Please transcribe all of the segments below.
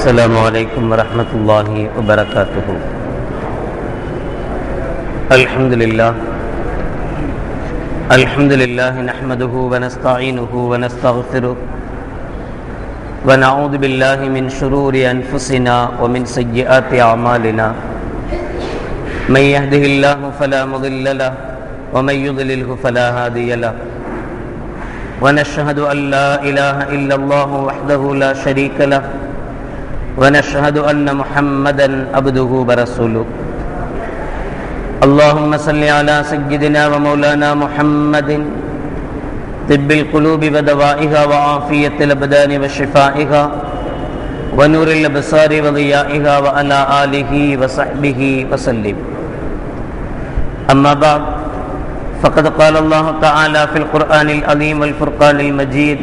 السلام عليكم ورحمة الله وبركاته. الحمد لله نحمده ونستعينه ونستغفره ونعوذ بالله من شرور أنفسنا ومن سيئات أعمالنا. من يهده الله فلا مضل له ومن يضلله فلا هادي له. ونشهد أن لا إله إلا الله وحده لا شريك له ونشهد أن محمدا عبده ورسوله. اللهم صل على سيدنا ومولانا محمد طب القلوب ودوائها وعافية الأبدان وشفائها ونور الأبصار وضيائها وعلى آله وصحبه وسلم. أما بعد، فقد قال الله تعالى في القرآن العظيم والفرقان المجيد: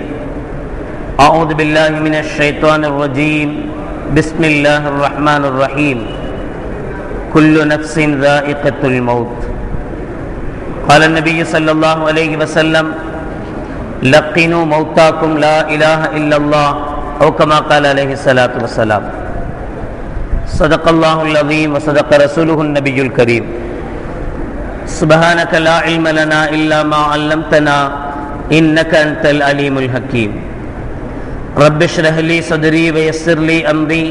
أعوذ بالله من الشيطان الرجيم، بسم الله الرحمن الرحيم، كل نفس ذائقة الموت. قال النبي صلى الله عليه وسلم: لقنوا موتاكم لا إله إلا الله، أو كما قال عليه الصلاة والسلام. صدق الله العظيم وصدق رسوله النبي الكريم. سبحانك لا علم لنا إلا ما علمتنا إنك أنت العليم الحكيم. رب اشرح لي صدري ويسر لي أمري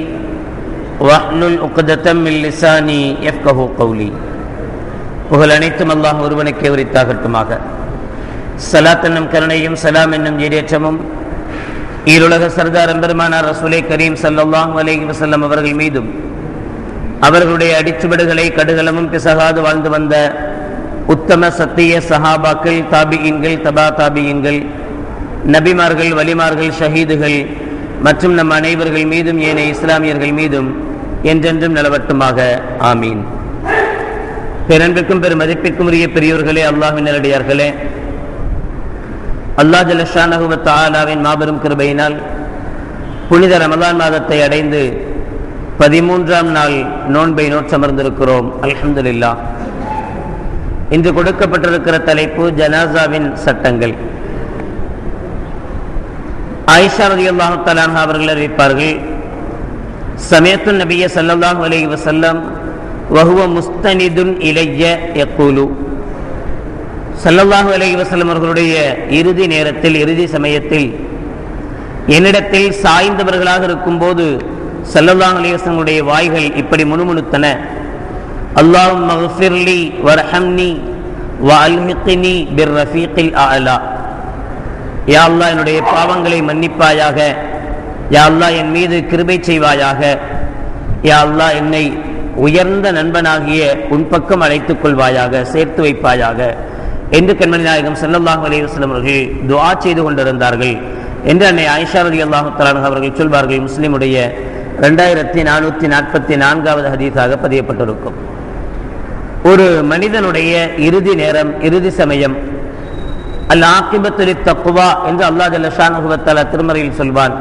واحلل عقدة من لساني يفقهوا قولي. புகழ் அனைத்தும் அல்லாஹ் ஒருவனுக்கே உரித்தாகட்டுமாக. ஸலாத் என்னும் கருணையும் சலாம் என்னும் ஈடேற்றமும் ஈருலக சர்தார் பெருமானார் ரசூலே கரீம் ஸல்லல்லாஹு அலைஹி வஸல்லம் அவர்கள் மீதும் அவர்களுடைய அடிச்சுவடுகளை கடுகளமும் பிசகாது வாழ்ந்து வந்த உத்தம சத்திய சஹாபாக்கள், தாபிஈன்கள், தபா தாபிஈன்கள், நபிமார்கள், வலிமார்கள், ஷஹீதுகள் மற்றும் நம் அனைவர்கள் மீதும் ஏனைய இஸ்லாமியர்கள் மீதும் என்றென்றும் நிலவட்டுமாக. ஆமீன். பேரன்பிற்கும் பெரும் மதிப்பிற்கும் உரிய பெரியோர்களே, அல்லாஹ்வின் நல்லடியார்களே, அல்லாஹ் ஜல்ல ஷானஹு வ தஆலாவின் மாபெரும் கிருபையினால் புனித ரமலான் மாதத்தை அடைந்து 13ஆம் நாள் நோன்பை நோற்றமர்ந்திருக்கிறோம். அல்ஹம்துலில்லாஹ். இன்று கொடுக்கப்பட்டிருக்கிற தலைப்பு ஜனாசாவின் சட்டங்கள். ஆயிஷா ரலியல்லாஹு தஆலா அன்ஹா அவர்கள் அறிவிப்பார்கள்: சமயத்து நபிய ஸல்லல்லாஹு அலைஹி வஸல்லம் வஹுவ முஸ்தனிதுன் இலைய யக்கூலு. ஸல்லல்லாஹு அலைஹி வஸல்லம் அவர்களுடைய இறுதி நேரத்தில், இறுதி சமயத்தில் என்னிடத்தில் சாய்ந்தவர்களாக இருக்கும்போது ஸல்லல்லாஹு அலைஹி வஸல்லம் வாய்கள் இப்படி முணுமுணுத்தன: அல்லாஹும்ம ஃபிர்லி வர்ஹம்னி வஅல்ஹிக்னி பிர்ரஃபீகில் அஅலா. யா அல்லாஹ், என்னுடைய பாவங்களை மன்னிப்பாயாக. யா அல்லாஹ், என் மீது கிருபை செய்வாயாக. யா அல்லாஹ், என்னை உயர்ந்த நண்பனாகிய உன் பக்கம் அழைத்துக் கொள்வாயாக, சேர்த்து வைப்பாயாக என்று கண்மணி நாயகம் ஸல்லல்லாஹு அலைஹி வஸல்லம் அவர்கள் துஆ செய்து கொண்டிருந்தார்கள் என்று அன்னை ஆயிஷா ரலியல்லாஹு தஆலா அன்ஹா அவர்கள் சொல்வார்கள். முஸ்லிமுடைய 2444வது ஹதீஸாக பதியப்பட்டிருக்கும். ஒரு மனிதனுடைய இறுதி நேரம், இறுதி சமயம், அல் ஆகிபத்து லித்தக்வா என்று அல்லாஹ் ஜல்ல ஷானஹு வ தஆலா திருமறையில் சொல்வான்.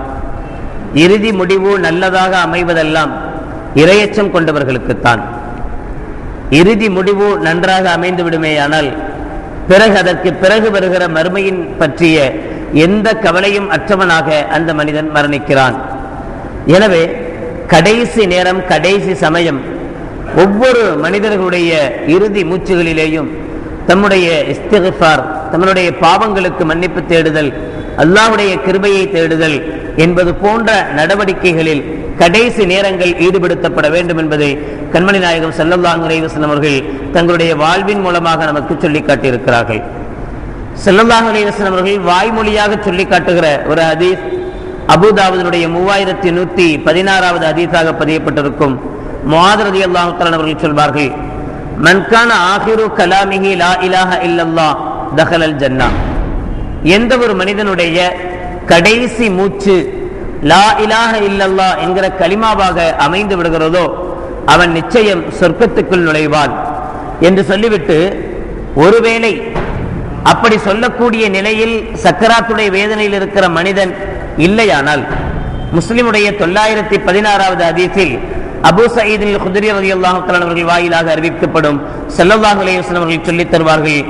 இறுதி முடிவு நல்லதாக அமைவதெல்லாம் இரையச்சம் கொண்டவர்களுக்குத்தான். இறுதி முடிவு நன்றாக அமைந்து விடுமேயானால் பிறகு அதற்கு பிறகு வருகிற மறுமையின் பற்றிய எந்த கவலையும் அற்றவனாக அந்த மனிதன் மரணிக்கிறான். எனவே கடைசி நேரம், கடைசி சமயம் ஒவ்வொரு மனிதர்களுடைய இறுதி மூச்சுகளிலேயும் தம்முடைய இஸ்திக்ஃபார், தம்முடைய பாவங்களுக்கு மன்னிப்பு தேடுதல், அல்லாஹ்வுடைய கிருபையை தேடுதல் என்பது போன்ற நடவடிக்கைகளில் கடைசி நேரங்கள் ஈடுபடுத்தப்பட வேண்டும் என்பதை கண்மணி நாயகம் ஸல்லல்லாஹு அலைஹி வஸல்லம் அவர்கள் தங்களுடைய வாழ்வின் மூலமாக நமக்கு சொல்லி காட்டியிருக்கிறார்கள். ஸல்லல்லாஹு அலைஹி வஸல்லம் அவர்கள் வாய்மொழியாக சொல்லி காட்டுகிற ஒரு ஹதீஸ் அபூதாவுதுடைய 3116வது ஹதீஸாக பதியப்பட்டிருக்கும். முஆத் ரலியல்லாஹு தஆலா அவர்கள் சொல்வார்கள்: மன் கான ஆகிரு கலாமிஹி லா இலாஹ இல்லல்லாஹ் தஹலல் ஜன்னah. எந்த ஒரு மனிதனுடைய கடைசி மூச்சு லா இலாஹ இல்லல்லாஹ் என்கிற கலிமாவாக அமைந்து விடுகிறதோ அவன் நிச்சயம் சொர்க்கத்துக்குள் நுழைவான் என்று சொல்லிவிட்டு, ஒருவேளை அப்படி சொல்லக்கூடிய நிலையில் சக்கராத்துடைய வேதனையில் இருக்கிற மனிதன் இல்லையானால், முஸ்லிமுடைய 916வது ஹதீஸில் அபூ சயீத் அல் குத்ரி ரலியல்லாஹு தஆலா அவர்கள் வாயிலாக அறிவிக்கப்படும் ஸல்லல்லாஹு அலைஹி வஸல்லம் அவர்கள் சொல்லித் தருவார்கள்: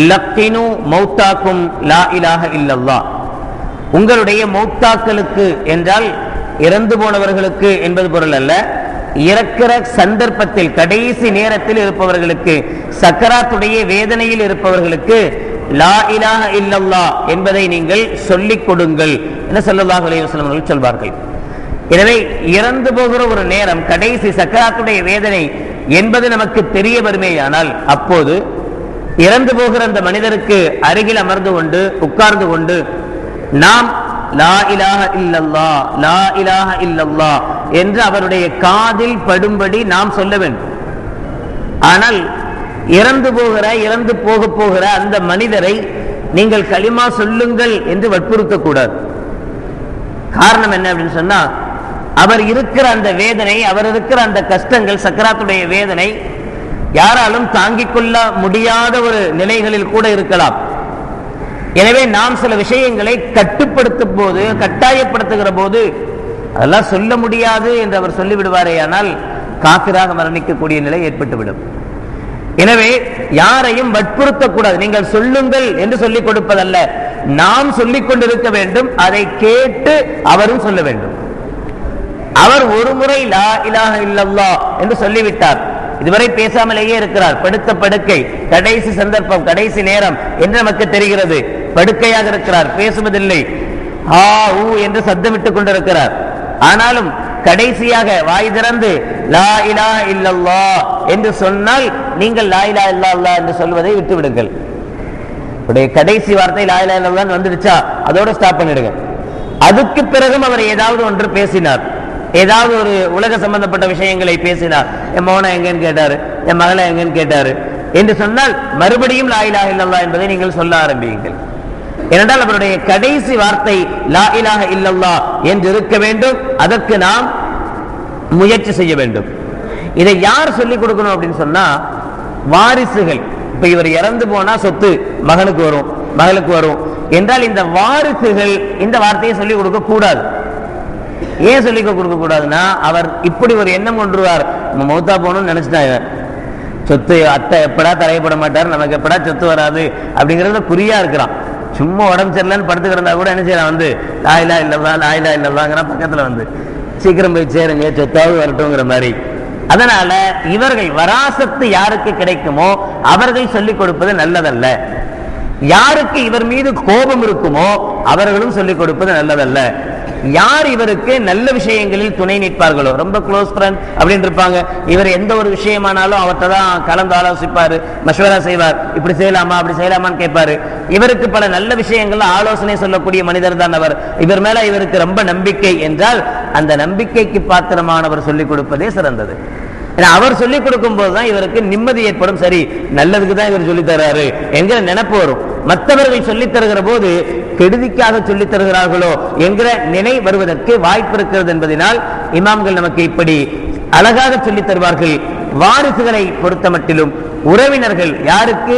லக்கினு மௌத்தாக்கும் லா இலாஹ இல்லல்லாஹ். உங்களுடைய மௌத்தாக்களுக்கு என்றால் இறந்து போனவர்களுக்கு என்பது பொருள் அல்ல. இறக்கிற சந்தர்ப்பத்தில் கடைசி நேரத்தில் இருப்பவர்களுக்கு, சக்கராத்துடைய வேதனையில் இருப்பவர்களுக்கு லா இலாஹ இல்லல்லாஹ் என்பதை நீங்கள் சொல்லிக் கொடுங்கள் என்று ஸல்லல்லாஹு அலைஹி வஸல்லம் அவர்கள் சொல்வார்கள். எனவே இறந்து போகிற ஒரு நேரம், கடைசி சக்கராத்துடைய வேதனை என்பது நமக்கு தெரிய வருமேயானால், அப்போது இறந்து போகிற அந்த மனிதருக்கு அருகில் அமர்ந்து கொண்டு உட்கார்ந்து கொண்டு நாம் லா இலாஹ இல்லல்லாஹ் லா இலாஹ இல்லல்லாஹ் என்று அவருடைய காதில் படும்படி நாம் சொல்ல வேண்டும். ஆனால் இறந்து போகிற அந்த மனிதரை நீங்கள் கலிமா சொல்லுங்கள் என்று வற்புறுத்தக்கூடாது. காரணம் என்ன அப்படின்னு சொன்னா, அவர் இருக்கிற அந்த வேதனை, அவர் இருக்கிற அந்த கஷ்டங்கள், சக்கராத்துடைய வேதனை யாராலும் தாங்கிக் கொள்ள முடியாத ஒரு நிலைகளில் கூட இருக்கலாம். எனவே நாம் சில விஷயங்களை கட்டுப்படுத்தும் போது, கட்டாயப்படுத்துகிற போது அதெல்லாம் சொல்ல முடியாது என்று அவர் சொல்லிவிடுவாரே, ஆனால் காபிராக மரணிக்கக்கூடிய நிலை ஏற்பட்டுவிடும். எனவே யாரையும் வற்புறுத்தக்கூடாது. நீங்கள் சொல்லுங்கள் என்று சொல்லிக் கொடுப்பதல்ல, நாம் சொல்லிக் கொண்டிருக்க வேண்டும். அதை கேட்டு அவரும் சொல்ல வேண்டும். அவர் ஒரு முறை லா இலாஹ இல்லல்லாஹ் என்று சொல்லிவிட்டார், இதுவரை பேசாமலேயே இருக்கிறார். படுத்த படுக்கை, கடைசி சந்தர்ப்பம், கடைசி நேரம் என்று நமக்கு தெரிகிறது. படுக்கையாக இருக்கிறார், பேசுவதில்லை, ஆ ஊ என்று சத்தமிட்டுக் கொண்டிருக்கிறார். ஆனாலும் கடைசியாக வாய் திறந்து லா இலாஹ இல்லல்லாஹ் என்று சொன்னால், நீங்கள் லா இலாஹ இல்லல்லாஹ் என்று சொல்வதை விட்டுவிடுங்கள். கடைசி வார்த்தை லா இலாஹ இல்லல்லாஹ் வந்துடுச்சா, அதோட ஸ்டாப் பண்ணிடுங்க. அதுக்கு பிறகும் அவர் ஏதாவது ஒன்று பேசினார், ஏதாவது ஒரு உலக சம்பந்தப்பட்ட விஷயங்களை பேசினார், என் மகனை எங்கன்னு கேட்டாரு, என் மகளை எங்கன்னு கேட்டாரு என்று சொன்னால், மறுபடியும் லா இலாஹ இல்லல்லாஹ் என்பதை நீங்கள் சொல்ல ஆரம்பியுங்கள். ஏனென்றால் அவருடைய கடைசி வார்த்தை லா இலாஹ இல்லல்லாஹ் என்று இருக்க வேண்டும். அதற்கு நாம் முயற்சி செய்ய வேண்டும். இதை யார் சொல்லிக் கொடுக்கணும் அப்படின்னு சொன்னா, வாரிசுகள். இப்ப இவர் இறந்து போனா சொத்து மகனுக்கு வரும், மகளுக்கு வரும் என்றால் இந்த வாரிசுகள் இந்த வார்த்தையை சொல்லிக் கொடுக்க கூடாது. ஏன் சொல்லிக் கொடுக்க கூடாதுன்னா, அவர் இப்படி ஒரு எண்ணம் கொண்டுருவார், நம்ம மௌத்தா போகணும்னு நினைச்சிட்டாங்க, சொத்து அத்தை எப்படா தரையப்பட மாட்டார், நமக்கு எப்படா சொத்து வராது அப்படிங்கறத குறியா இருக்கிறான். சும்மா உடம்பு சரியில்லைன்னு படுத்து கிடந்தா கூட என்ன செய்யறான், வந்து லா இலாஹ இல்லல்லாஹ் லா இலாஹ இல்லல்லாஹ்ங்கற பக்கத்துல வந்து சீக்கிரம் போய் சேருங்க, சொத்தாவது வரட்டும்ங்கிற மாதிரி. அதனால இவர்கள் வராசத்து யாருக்கு கிடைக்குமோ அவர்கள் சொல்லிக் கொடுப்பது நல்லதல்ல. யாருக்கு இவர் மீது கோபம் இருக்குமோ அவர்களும் சொல்லிக் கொடுப்பது நல்லதல்ல. யார் இவருக்கு நல்ல விஷயங்களில் துணை நிற்பார்களோ, ரொம்ப க்ளோஸ் ஃப்ரெண்ட் அப்படின்னு இருப்பாங்க, இவர் எந்த ஒரு விஷயமானாலும் அவர்கிட்ட தான் கலந்து ஆலோசிப்பாரு, மஷ்வரா செய்வார், இப்படி செய்யலாமா அப்படி செய்யலாமான்னு கேட்பாரு. இவருக்கு பல நல்ல விஷயங்கள்ல ஆலோசனை சொல்லக்கூடிய மனிதர் தான் அவர். இவர் மேல இவருக்கு ரொம்ப நம்பிக்கை என்றால், அந்த நம்பிக்கைக்கு பாத்திரமானவர் சொல்லிக் கொடுப்பதே சிறந்தது. அவர் சொல்லிக் கொடுக்கும் போதுதான் இவருக்கு நிம்மதி ஏற்படும். சரி, நல்லதுக்கு தான் இவர் சொல்லித் தர்றாரு என்கிற நினைப்பு வரும். மற்றவர்கள் சொல்லித் தருகிற போது கெடுதிக்காக சொல்லித் தருகிறார்களோ என்கிற நினை வருவதற்கு வாய்ப்பு இருக்கிறது என்பதனால் இமாம்கள் நமக்கு இப்படி அழகாக சொல்லித் தருவார்கள். வாரிசுகளை பொறுத்த மட்டிலும் உறவினர்கள், யாருக்கு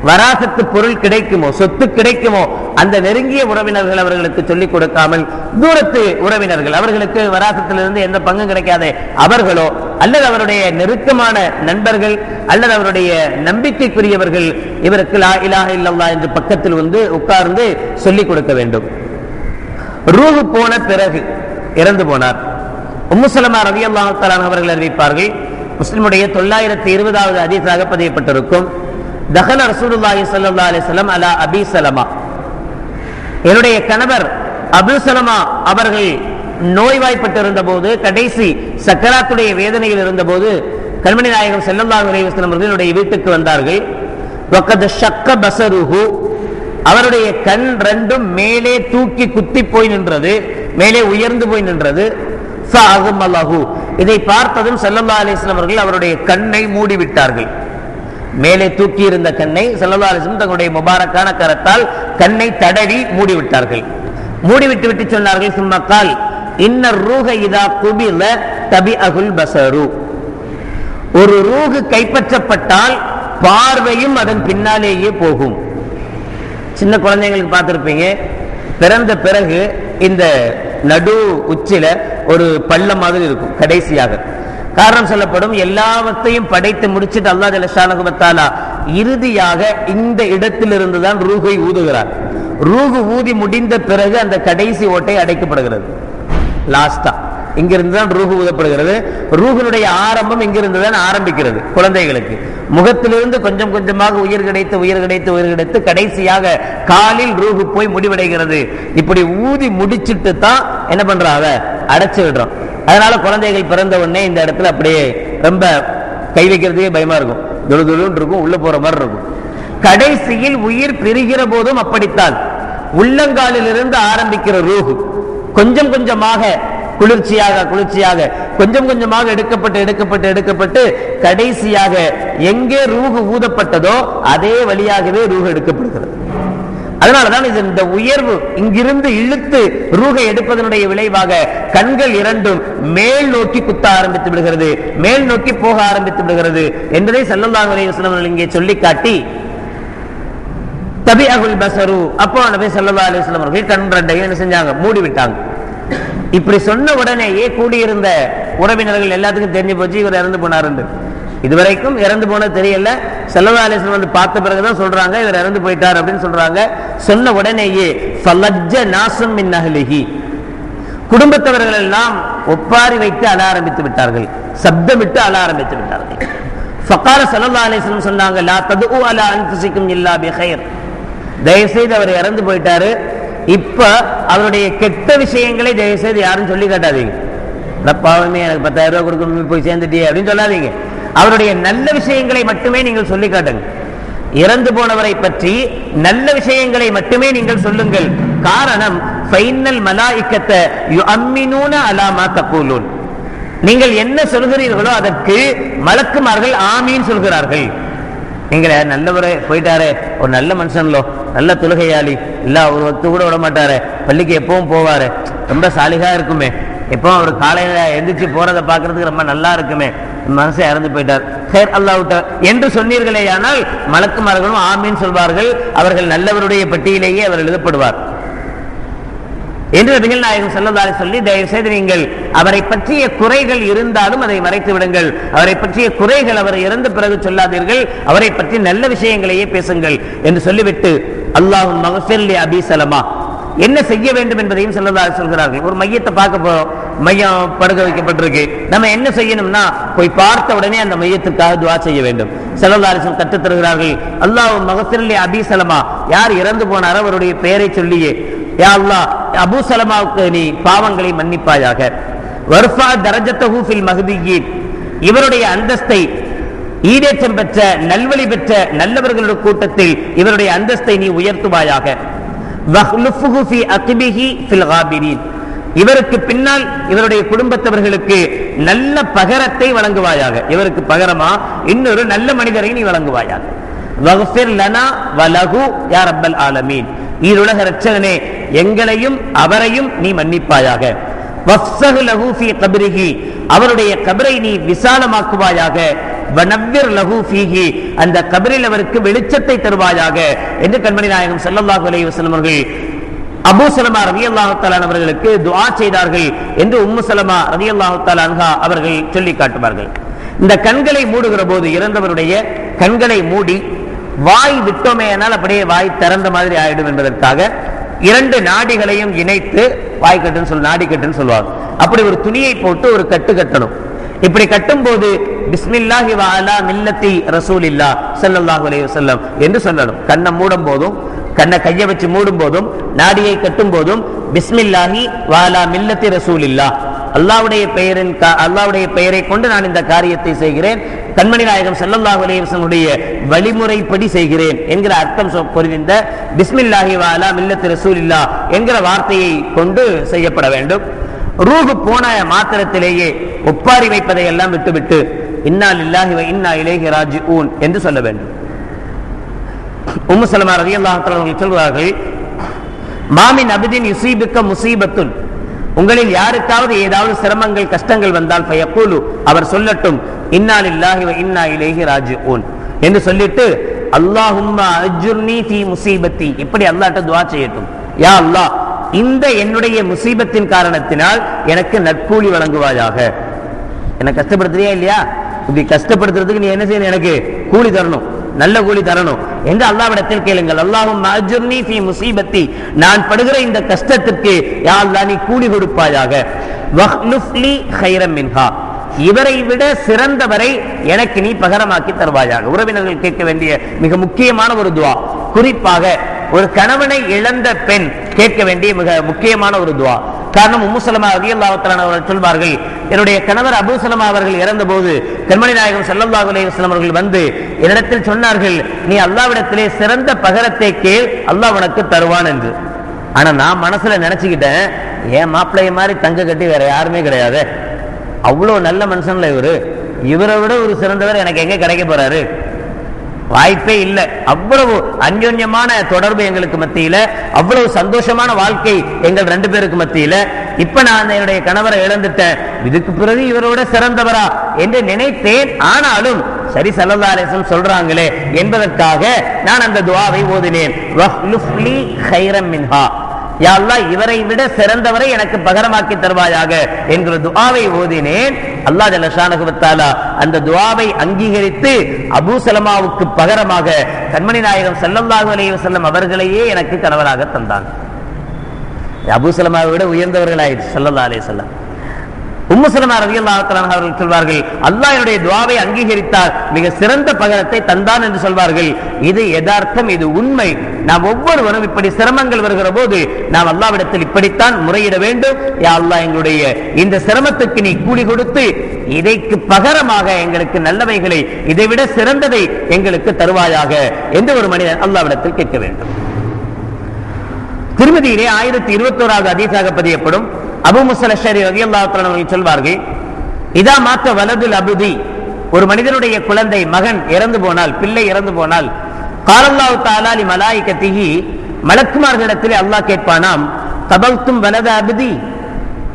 வராசத்து பொருள் கிடைக்குமோ, சொத்து கிடைக்குமோ, அந்த நெருங்கிய உறவினர்கள் அவர்களுக்கு சொல்லிக் கொடுக்காமல், தூரத்து உறவினர்கள், அவர்களுக்கு வராசத்திலிருந்து எந்த பங்கும் கிடைக்காதே அவர்களோ, அல்லது அவருடைய நெருக்கமான நண்பர்கள், அல்லது அவருடைய நம்பிக்கைக்குரியவர்கள் இவருக்கு லா இலாஹ இல்லல்லாஹ் என்று பக்கத்தில் வந்து உட்கார்ந்து சொல்லிக் கொடுக்க வேண்டும். ரூஹ் போன பிறகு, இறந்து போனார், உம்மு சலமா ரலியல்லாஹு தஆலா அவர்கள் அறிவிப்பார்கள், முஸ்லிமுடைய 920வது ஹதீஸாக பதியப்பட்டிருக்கும், தகல ரசூலுல்லாஹி ஸல்லல்லாஹு அலைஹி வஸல்லம் அலா அபி சலமா, என்னுடைய கணவர் அபூ சலமா அவர்கள் நோய்வாய்ப்பட்டிருந்த போது, கடைசி சக்கராத்துடைய வேதனையில் இருந்தபோது கண்மணி நாயகம் ஸல்லல்லாஹு அலைஹி வஸல்லம் அவர்களுடைய வீட்டுக்கு வந்தார்கள். வகத் ஷக்க பஸருஹு, அவருடைய கண் ரெண்டும் மேலே தூக்கி குத்தி போய் நின்றது, மேலே உயர்ந்து போய் நின்றது. ஃபஅஹ்மலஹு, இதை பார்த்ததும் ஸல்லல்லாஹு அலைஹி வஸல்லம் அவர்கள் அவருடைய கண்ணை மூடிவிட்டார்கள். மேலே தூக்கி இருந்த கண்ணை ஸல்லல்லாஹு அலைஹி வஸல்லம் தங்களுடைய முபாரக்கான கரத்தால் கண்ணை தடவி மூடிவிட்டார்கள். மூடிவிட்டு சொன்னார்கள், சும்மா கால் இன்னர் ரூஹ இதா குபில தபிஅகுல் பஸரு, ஒரு ரூஹ் கைப்பற்றப்பட்டால் பார்வையும் அதன் பின்னாலேயே போகும். சின்ன குழந்தைங்களுக்கு பார்த்திருப்பீங்க, பிறந்த பிறகு இந்த நடு உச்சில ஒரு பள்ளம் மாதிரி இருக்கும் கடைசியாக. காரணம் சொல்லப்படும், எல்லாவற்றையும் படைத்து முடிச்சுட்டு அல்லாஹ் ஜல்ல ஷானஹு வ தஆலா இறுதியாக இந்த இடத்திலிருந்து தான் ரூஹை ஊதுகிறார். ரூஹ் ஊதி முடிந்த பிறகு அந்த கடைசி ஓட்டை அடைக்கப்படுகிறது. லாஸ்டா இங்கிருந்து தான் ரூஹு ஊதப்படுகிறது. ரூஹினுடைய ஆரம்பம் இங்கிருந்து தான் ஆரம்பிக்கிறது. குழந்தைகளுக்கு முகத்திலிருந்து கொஞ்சம் கொஞ்சமாக உயிர் கிடைத்து கடைசியாக காலில் ரூஹு போய் முடிவடைகிறது. இப்படி ஊதி முடிச்சிட்டு தான் என்ன பண்றாங்க, அடைச்சு விடுறோம். அதனால குழந்தைகள் பிறந்த உடனே இந்த இடத்துல அப்படியே ரொம்ப கை வைக்கிறதுக்கே பயமா இருக்கும், துளுதுளுன்னு இருக்கும், உள்ள போற மாதிரி இருக்கும். கடைசியில் உயிர் பிரிகிற போதும் அப்படித்தான். உள்ளங்காலில் இருந்து ஆரம்பிக்கிற ரூஹு கொஞ்சம் கொஞ்சமாக குளிர்ச்சியாக கொஞ்சம் கொஞ்சமாக எடுக்கப்பட்டு கடைசியாக எங்கே ரூஹு ஊதப்பட்டதோ அதே வழியாகவே ரூஹு எடுக்கப்படுகிறது. அதனாலதான் இது இந்த உயர்வு இங்கிருந்து இழுத்து ரூஹை எடுப்பதனுடைய விளைவாக கண்கள் இரண்டும் மேல் நோக்கி குத்த ஆரம்பித்து விடுகிறது, மேல் நோக்கி போக ஆரம்பித்து விடுகிறது என்பதை ஸல்லல்லாஹு அலைஹி வஸல்லம் இங்கே சொல்லி காட்டி தபிஅகுல் பஸரு, அப்போ நபி ஸல்லல்லாஹு அலைஹி வஸல்லம் அவர்கள் கண் ரெண்டையும் என்ன செஞ்சாங்க, மூடி விட்டாங்க. இப்படி சொன்ன உடனேயே கூடியிருந்த உறவினர்கள் எல்லாத்துக்கும் தெரிஞ்சு போச்சு இவர் இறந்து போனார். இதுவரைக்கும் இறந்து போனது தெரியல, ஸல்லல்லாஹு அலைஹி வஸல்லம் வந்து பார்த்த பிறகுதான் சொல்றாங்க இவர் இறந்து போயிட்டார் அப்படின்னு சொல்றாங்க. சொன்ன உடனேயே ஃபலஜ்ஜ நாசும் மின் அஹ்லிஹி, குடும்பத்தவர்கள் எல்லாம் ஒப்பாரி வைத்து அழ ஆரம்பித்து விட்டார்கள், சப்தமிட்டு அழ ஆரம்பித்து விட்டார்கள். ஃபகால ஸல்லல்லாஹு அலைஹி வஸல்லம் சொன்னாங்க, லா ததுஉ அலா அன்ஃபுசிக்கும் இல்லா பிகைர், தயவு செய்து அவர் இறந்து போயிட்டாரு, இப்ப அவருடைய கெட்ட விஷயங்களை தயவு செய்து யாரும் சொல்லி காட்டாதீங்க. பாவமே எனக்கு 10,000 ரூபாய் கொடுக்கணும் போய் சேர்ந்துட்டே அப்படின்னு சொல்லாதீங்க. அவருடைய நல்ல விஷயங்களை மட்டுமே நீங்கள் சொல்லி காட்டுங்க. இறந்து போனவரை பற்றி நல்ல விஷயங்களை மட்டுமே நீங்கள் சொல்லுங்கள். காரணம் ஃபைனல் மலாயிக்கத்த யுஅம்மினூன அலா மா தகூலூன், நீங்கள் என்ன சொல்கிறீர்களோ அதற்கு மலக்குமார்கள் ஆமீன் சொல்கிறார்கள். நீங்க நல்லவரே போயிட்டாரே, ஒரு நல்ல மனுஷன்லோ, நல்ல தொழுகையாளி இல்ல, ஒரு வக்து கூட விட மாட்டாரு, பள்ளிக்கு எப்பவும் போவாரு, ரொம்ப சாலிகா இருக்குமே, எப்பவும் அவர் காலையில எந்திரிச்சு போறதை பார்க்கறதுக்கு ரொம்ப நல்லா இருக்குமே, மனசை இறந்து போயிட்டார், ஹைர் அல்லாஹ் என்று சொன்னீர்களே, ஆனால் மலக்குமார்களும் ஆமீன் சொல்வார்கள். அவர்கள் நல்லவருடைய பட்டியலேயே அவர் எழுதப்படுவார் என்று நபிகள் நாயகம் ஸல்லல்லாஹு அலைஹி சொல்லி, தயவு செய்து நீங்கள் அவரை பற்றிய குறைகள் இருந்தாலும் அதை மறைத்து விடுங்கள், அவரை பற்றிய குறைகள் அவர் இறந்த பிறகு சொல்லாதீர்கள், அவரை பற்றி நல்ல விஷயங்களையே பேசுங்கள் என்று சொல்லிவிட்டு, அல்லாஹும் மக்ஃபிர் லி அபி சலமா, என்ன செய்ய வேண்டும் என்பதையும் ஸல்லல்லாஹு அலைஹி சொல்கிறார்கள். ஒரு மையத்தை பார்க்க போறோம், மையம் படுக்க வைக்கப்பட்டிருக்கு, நம்ம என்ன செய்யணும்னா போய் பார்த்த உடனே அந்த மையத்துக்காக துஆ செய்ய வேண்டும். ஸல்லல்லாஹு அலைஹி வஸல்லம் கற்றுத் தருகிறார்கள், அல்லாஹும் மக்ஃபிர் லி அபி சலமா, யார் இறந்து போனாரோ அவருடைய பெயரை சொல்லியே, யா அல்லாஹ் அபூ சலமாவுக்கு நீ பாவங்களை மன்னிப்பாயாக, வர்ஃபா தரஜத்தஹு ஃபில் மஹ்தியீன், இவருடைய அந்தஸ்தை ஈடேற்றம் பெற்ற நல்வழி பெற்ற நல்லவர்களுடைய கூட்டத்தில் இவருடைய அந்தஸ்தை நீ உயர்த்துவாயாக, வஹ்லுஃபுஹு ஃபி அக்பிஹி ஃபில் காபிரீன், இவருக்கு பின்னால் இவருடைய குடும்பத்தவர்களுக்கு நல்ல பகரத்தை வழங்குவாயாக, இவருக்கு பகரமா இன்னொரு நல்ல மனிதரை நீ வழங்குவாயாக, வக்ஃபிர் லனா வலஹு யா ரப்பல் ஆலமீன், ஈருலக இரட்சகனே எங்களையும் அவரையும் நீ மன்னிப்பாயாக, வஃப்ஸஹ் லஹு ஃபீ கப்ரிஹி, அவருடைய கபரை நீ விசாலமாக்குவாயாக, வனவ்விர் லஹு ஃபீஹி, அந்த கபரில் அவருக்கு வெளிச்சத்தை தருவாயாக என்று கண்மணி நாயகம் ஸல்லல்லாஹு அலைஹி வஸல்லம் அவர்கள் அபூ சலமா ரலியல்லாஹு தஆலா அவர்களுக்கு துஆ செய்தார்கள் என்று உம்மு சலமா ரலியல்லாஹு தஆலா அன்ஹா அவர்கள் சொல்லி காட்டுவார்கள். இந்த கண்களை மூடுகிற போது இறந்தவருடைய கண்களை மூடி வாய் விட்டோமே ஆனால் அப்படியே வாய் திறந்த மாதிரி ஆயிடும் என்பதற்காக இரண்டு நாடிகளையும் இணைத்து வாய் கட்டுன்னு நாடி கட்டுன்னு சொல்லுவாங்க. அப்படி ஒரு துணியை போட்டு ஒரு கட்டு கட்டணும். இப்படி கட்டும் போது பிஸ்மில்லாஹி வ அலா மில்லத்தி ரசூலில்லாஹ் ஸல்லல்லாஹு அலைஹி வஸல்லம் என்று சொல்லணும். கண்ணை மூடும் போதும் கண்ணை கையை வச்சு மூடும் போதும் நாடியை கட்டும் போதும் பிஸ்மில்லாஹி வ அலா மில்லத்தி ரசூலில்லாஹ், அல்லாஹ்வுடைய பெயரை கொண்டு நான் இந்த காரியத்தை செய்கிறேன், கண்மணி நாயகம் ஸல்லல்லாஹு அலைஹி வஸல்லம் வழிமுறைப்படி செய்கிறேன் என்கிற அர்த்தம் பொருந்த பிஸ்மில்லாஹி வ அலா மில்லத்தி ரசூலில்லாஹ் என்கிற வார்த்தையை கொண்டு செய்யப்பட வேண்டும். ரூஹு போன மாத்திரத்திலேயே ஒப்பாரி வைப்பதை எல்லாம் விட்டுவிட்டு இன்னா லில்லாஹி வ இன்னா இலைஹி ராஜிஊன் என்று சொல்ல வேண்டும். உம்மு சலமா ரலியல்லாஹு தஆலா அவர்கள் சொல்கிறார்கள், மாமின் அப்தின் யுஸீபுக முஸீபத்துன், உங்களில் யாருக்காவது ஏதாவது சிரமங்கள் கஷ்டங்கள் வந்தால் ஃபயக்கூலு, அவர் சொல்லட்டும் இன்னா லில்லாஹி வ இன்னா இலைஹி ராஜிஊன் என்று சொல்லிட்டு அல்லாஹும்ம அஜ்ர்னி ஃபீ முஸீபத்தி, இப்படி அல்லாஹ்ட்ட துஆ செய்யட்டும், யா அல்லாஹ் இந்த என்னுடைய முசீபத்தின் காரணத்தினால் எனக்கு நற்கூலி வழங்குவாயாக. என்ன கஷ்டப்படுத்துறியா இல்லையா, இப்படி கஷ்டப்படுத்துறதுக்கு நீ என்ன செய்யணும், எனக்கு கூலி தரணும், நல்ல கூலி தரணும் என்று அல்லாஹ்விடத்தில் கேளுங்கள். அல்லாஹும்ம அஜ்ர்னி ஃபீ முஸீபத்தி, நான் படுகிற இந்த கஷ்டத்திற்கு யா அல்லாஹ் நீ கூலி கொடுப்பாயாக. வஹ்லுஃப்லி கைரம் மின்ஹா, இவரை விட சிறந்தவரை எனக்கு நீ பகரமாக்கி தருவாயாக. உறவினர்கள் கேட்க வேண்டிய மிக முக்கியமான ஒரு துவா. குறிப்பாக ஒரு கணவனை இழந்த பெண் கேட்க வேண்டிய மிக முக்கியமான ஒரு துவா. காரணம், உம்மு சலமா ரலியல்லாஹு தஆலா அவர்கள் சொல்வார்கள், என்னுடைய கணவர் அபூ சலமா அவர்கள் இறந்த போது கண்மணி நாயகம் ஸல்லல்லாஹு அலைஹி வஸல்லம் அவர்கள் வந்து என்னிடத்தில் சொன்னார்கள், நீ அல்லாஹ்விடத்திலே சிறந்த பகரத்தை கேள், அல்லாஹ் உனக்கு தருவான் என்று. ஆனா நான் மனசுல நினைச்சுக்கிட்டேன், ஏன் மாப்பிள்ளைய மாதிரி தங்க கட்டி வேற யாருமே கிடையாது, அவ்வளவு நல்ல மனுஷன்ல இவரை விட ஒரு சிறந்தவர் எனக்கு எங்க கிடைக்க போறாரு, வாய்ப்பே இல்லை. அவ்வளவு அந்யோன்யமான தொடர்பு எங்களுக்கு மத்தியில, அவ்வளவு சந்தோஷமான வாழ்க்கை எங்கள் ரெண்டு பேருக்கு மத்தியில. இப்ப நான் என்னுடைய கணவரை இழந்துட்டேன், இதுக்கு பிறகு இவரோட சிறந்தவரா என்று நினைத்தேன். ஆனாலும் சரி, ஸல்லல்லாஹு அலைஹி வஸல்லம் சொல்றாங்களே என்பதற்காக நான் அந்த துஆவை ஓதினேன். வஹ்லுஃப்லி கைரம் மின்ஹா, யா அல்லாஹ் இவரை விட சிறந்தவரை எனக்கு பகரமாக்கி தருவாயாக என்கிற துஆவை ஓதினேன். அல்லாஹ் ஜல்ல ஷானஹு வ தஆலா அந்த துஆவை அங்கீகரித்து அபூ சலமாவுக்கு பகரமாக கண்மணி நாயகம் ஸல்லல்லாஹு அலைஹி வஸல்லம் அவர்களையே எனக்கு கணவராக தந்தான். அபூ சலமாவை விட உயர்ந்தவர்களாயிற்று ஸல்லல்லாஹு அலைஹி வஸல்லம். உம்மு சலமா ரலியல்லாஹு தஆலா அவர்கள் சொல்வார்கள், அல்லாஹ் என்னுடைய துஆவை அங்கீகரித்தார், மிக சிறந்த பகரத்தை தந்தான் என்று சொல்வார்கள். இது யதார்த்தம், இது உண்மை. நாம் ஒவ்வொருவரும் இப்படி சிரமங்கள் வருகிற போது நாம் அல்லாஹ்விடத்தில் இப்படித்தான் முறையிட வேண்டும். யா அல்லாஹ், எங்களுடைய இந்த சிரமத்துக்கு நீ கூலி கொடுத்து இதைக்கு பகரமாக எங்களுக்கு நல்லவைகளை, இதைவிட சிறந்ததை எங்களுக்கு தருவாயாக என்று ஒரு மனிதன் அல்லாஹ்விடத்தில் கேட்க வேண்டும். திருமதியிலே 1021வது ஹதீஸாக பதியப்படும் அபூ மூஸா அல்-அஷ்அரி ரலியல்லாஹு தஆலா அவர்கள் சொல்வார்கள், இதா மாத்த வலதுல் அப்தி, ஒரு மனிதனுடைய குழந்தை மகன் இறந்து போனால், பிள்ளை இறந்து போனால், காலல்லாஹு தஆலா லி மலாயிகத்திஹி, மலக்குமார்களிடத்திலே அல்லாஹ் கேட்பானாம், கபல்தும் வலத அப்தி,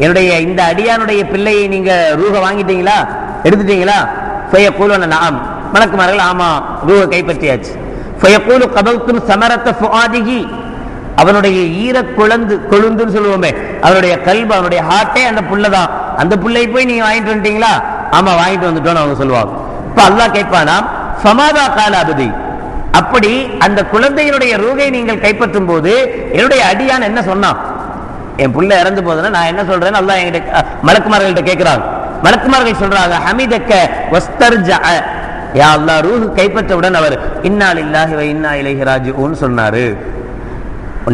என்னுடைய இந்த அடியானுடைய பிள்ளையை நீங்க ரூஹ வாங்கிட்டீங்களா, எடுத்துட்டீங்களா? ஃபயகூலுன நஅம், மலக்குமார்கள் ஆமா ரூஹ கைப்பற்றியாச்சு. ஃபயகூலு கபல்தும் ஸமரத ஃபுஆதிஹி, அவனுடைய ஈர கொழுந்துன்னு சொல்லுவோமே, அவனுடைய கல்பு, அவனுடைய ஹார்ட்டே அந்த புள்ளதான், அந்த புள்ளை போய் நீங்க வாங்கிட்டு வந்துட்டீங்களா? ஆமா வாங்கிட்டு வந்துட்டோம்னு அவங்க சொல்லுவாங்க. இப்ப அல்லாஹ் கேட்பானாம், ஃபமாதா கால அபதி, அப்படி அந்த குழந்தையினுடைய ரூகை நீங்கள் கைப்பற்றும் போது என்னுடைய அடியான் என்ன சொன்னான்? என் புள்ள இறந்து போதுன்னா நான் என்ன சொல்றேன்னு அல்லாஹ் என்கிட்ட மலக்குமார்கள்ட்ட கேட்கிறாங்க. மலக்குமார்கள் சொல்றாங்க, ஹமீதக்க வஸ்தர்ஜஅ, யா அல்லாஹ் ரூஹ் கைப்பற்றவுடன் அவர் இன்னா லில்லாஹி வ இன்னா இலைஹி ராஜிஊன் சொன்னாரு.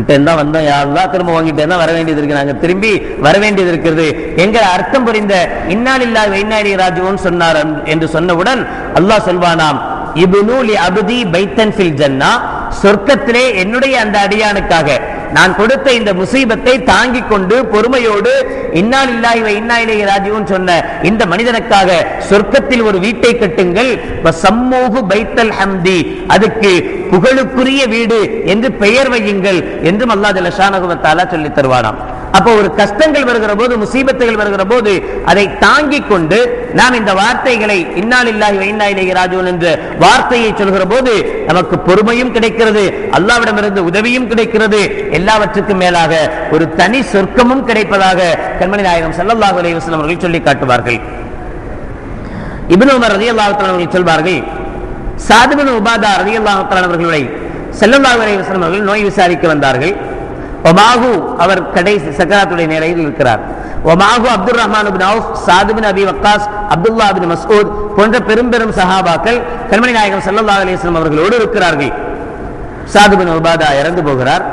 தான் வந்தோம், யாரெல்லாம் திரும்ப வாங்கிட்டே தான் வர வேண்டியது இருக்கு, நாங்க திரும்பி வர வேண்டியது இருக்கிறது என்கிற அர்த்தம் புரிந்த இன்னா லில்லாஹி வ இன்னா இலைஹி ராஜிஊன் சொன்னார் என்று சொன்னவுடன் அல்லாஹ் சொல்வானாம், இப்னு லி அப்தி பைத்தன் ஃபில் ஜன்னah, சொர்க்கத்திலே என்னுடைய அந்த அடியானுக்காக நான் கொடுத்த இந்த முசீபத்தை தாங்கிக் கொண்டு பொறுமையோடு இன்னா லில்லாஹி வ இன்னா இலைஹி ராஜிஊன் சொன்ன இந்த மனிதனுக்காக சொர்க்கத்தில் ஒரு வீட்டை கட்டுங்கள், வஸம்மூஹு பைத்தல் ஹம்தி, அதுக்கு புகழுக்குரிய வீடு என்று பெயர் வையுங்கள் என்றும் அல்லாஹ் ஜல்ல ஷானஹு வ தஆலா சொல்லி தருவானாம். அப்போ ஒரு கஷ்டங்கள் வருகிற போது, முசீபத்துகள் வருகிற போது அதை தாங்கிக் கொண்டு நாம் இந்த வார்த்தைகளை இன்னா லில்லாஹி வ இன்னா இலைஹி ராஜிஊன் என்ற வார்த்தையை சொல்கிற போது நமக்கு பொறுமையும் கிடைக்கிறது, அல்லாஹ்விடமிருந்து உதவியும் கிடைக்கிறது, எல்லாவற்றுக்கும் மேலாக ஒரு தனி சொர்க்கமும் கிடைப்பதாக கண்மணி நாயகம் ஸல்லல்லாஹு அலைஹி வஸல்லம் அவர்கள் சொல்லி காட்டுவார்கள். இப்னு உமர் ரலியல்லாஹு தஆலா அவர்கள் சொல்வார்கள், ஸஅத் இப்னு உபாதா ரலியல்லாஹு தஆலா அவர்களை ஸல்லல்லாஹு அலைஹி வஸல்லம் அவர்கள் நோய் விசாரிக்க வந்தார்கள். ஒமாஹு, அவர் கடைசி சக்கராத்துடைய நிலையில் இருக்கிறார். ஒமாஹு அப்துர் ரஹ்மான் இப்னு அவுஃப், ஸஅத் இப்னு அபி வக்காஸ், அப்துல்லா இப்னு மஸ்ஊத் போன்ற பெரும் பெரும் சஹாபாக்கள் கண்மணி நாயகம் ஸல்லல்லாஹு அலைஹி வஸல்லம் அவர்களோடு இருக்கிறார்கள். ஸஅத் இப்னு உபாதா இறந்து போகிறார்.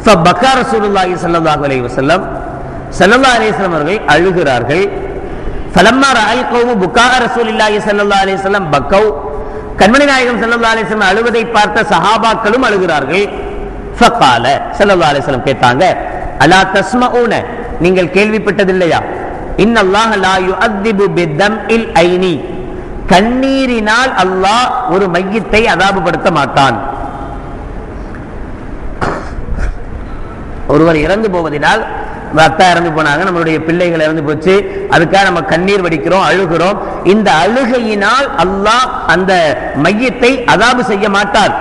ஃபபக்கா ரசூலுல்லாஹி ஸல்லல்லாஹு அலைஹி வஸல்லம், ஸல்லல்லாஹு அலைஹி வஸல்லம் அவர்கள் அழுகிறார்கள். ஃபலம்மா ரஅல் கௌமு புகா ரசூலுல்லாஹி ஸல்லல்லாஹு அலைஹி வஸல்லம் பக்கௌ, கண்மணி நாயகம் ஸல்லல்லாஹு அலைஹி வஸல்லம் அழுவதை பார்த்த சஹாபாக்களும் அழுகிறார்கள். ஃபகால, ஸல்லல்லாஹு அலைஹி வஸல்லம் கேட்டாங்க, அலா தஸ்மஊன, நீங்கள் கேள்விப்பட்டதில்லையா? இன்னல்லாஹ லா யுஅذிபு பிதம்இல் ஐனி, கண்ணீரினால் அல்லாஹ் ஒரு மையத்தை அதாபுபடுத்த மாட்டான். ஒருவர் இறந்து போவதனால், அத்தா இறந்து போனாங்க, நம்மளுடைய பிள்ளைகள் இறந்து போச்சு, அதுக்காக நம்ம கண்ணீர் வடிக்கிறோம், அழுகிறோம். இந்த அழுகையினால் அல்லாஹ் அந்த மையத்தை அதாபு செய்ய மாட்டார்.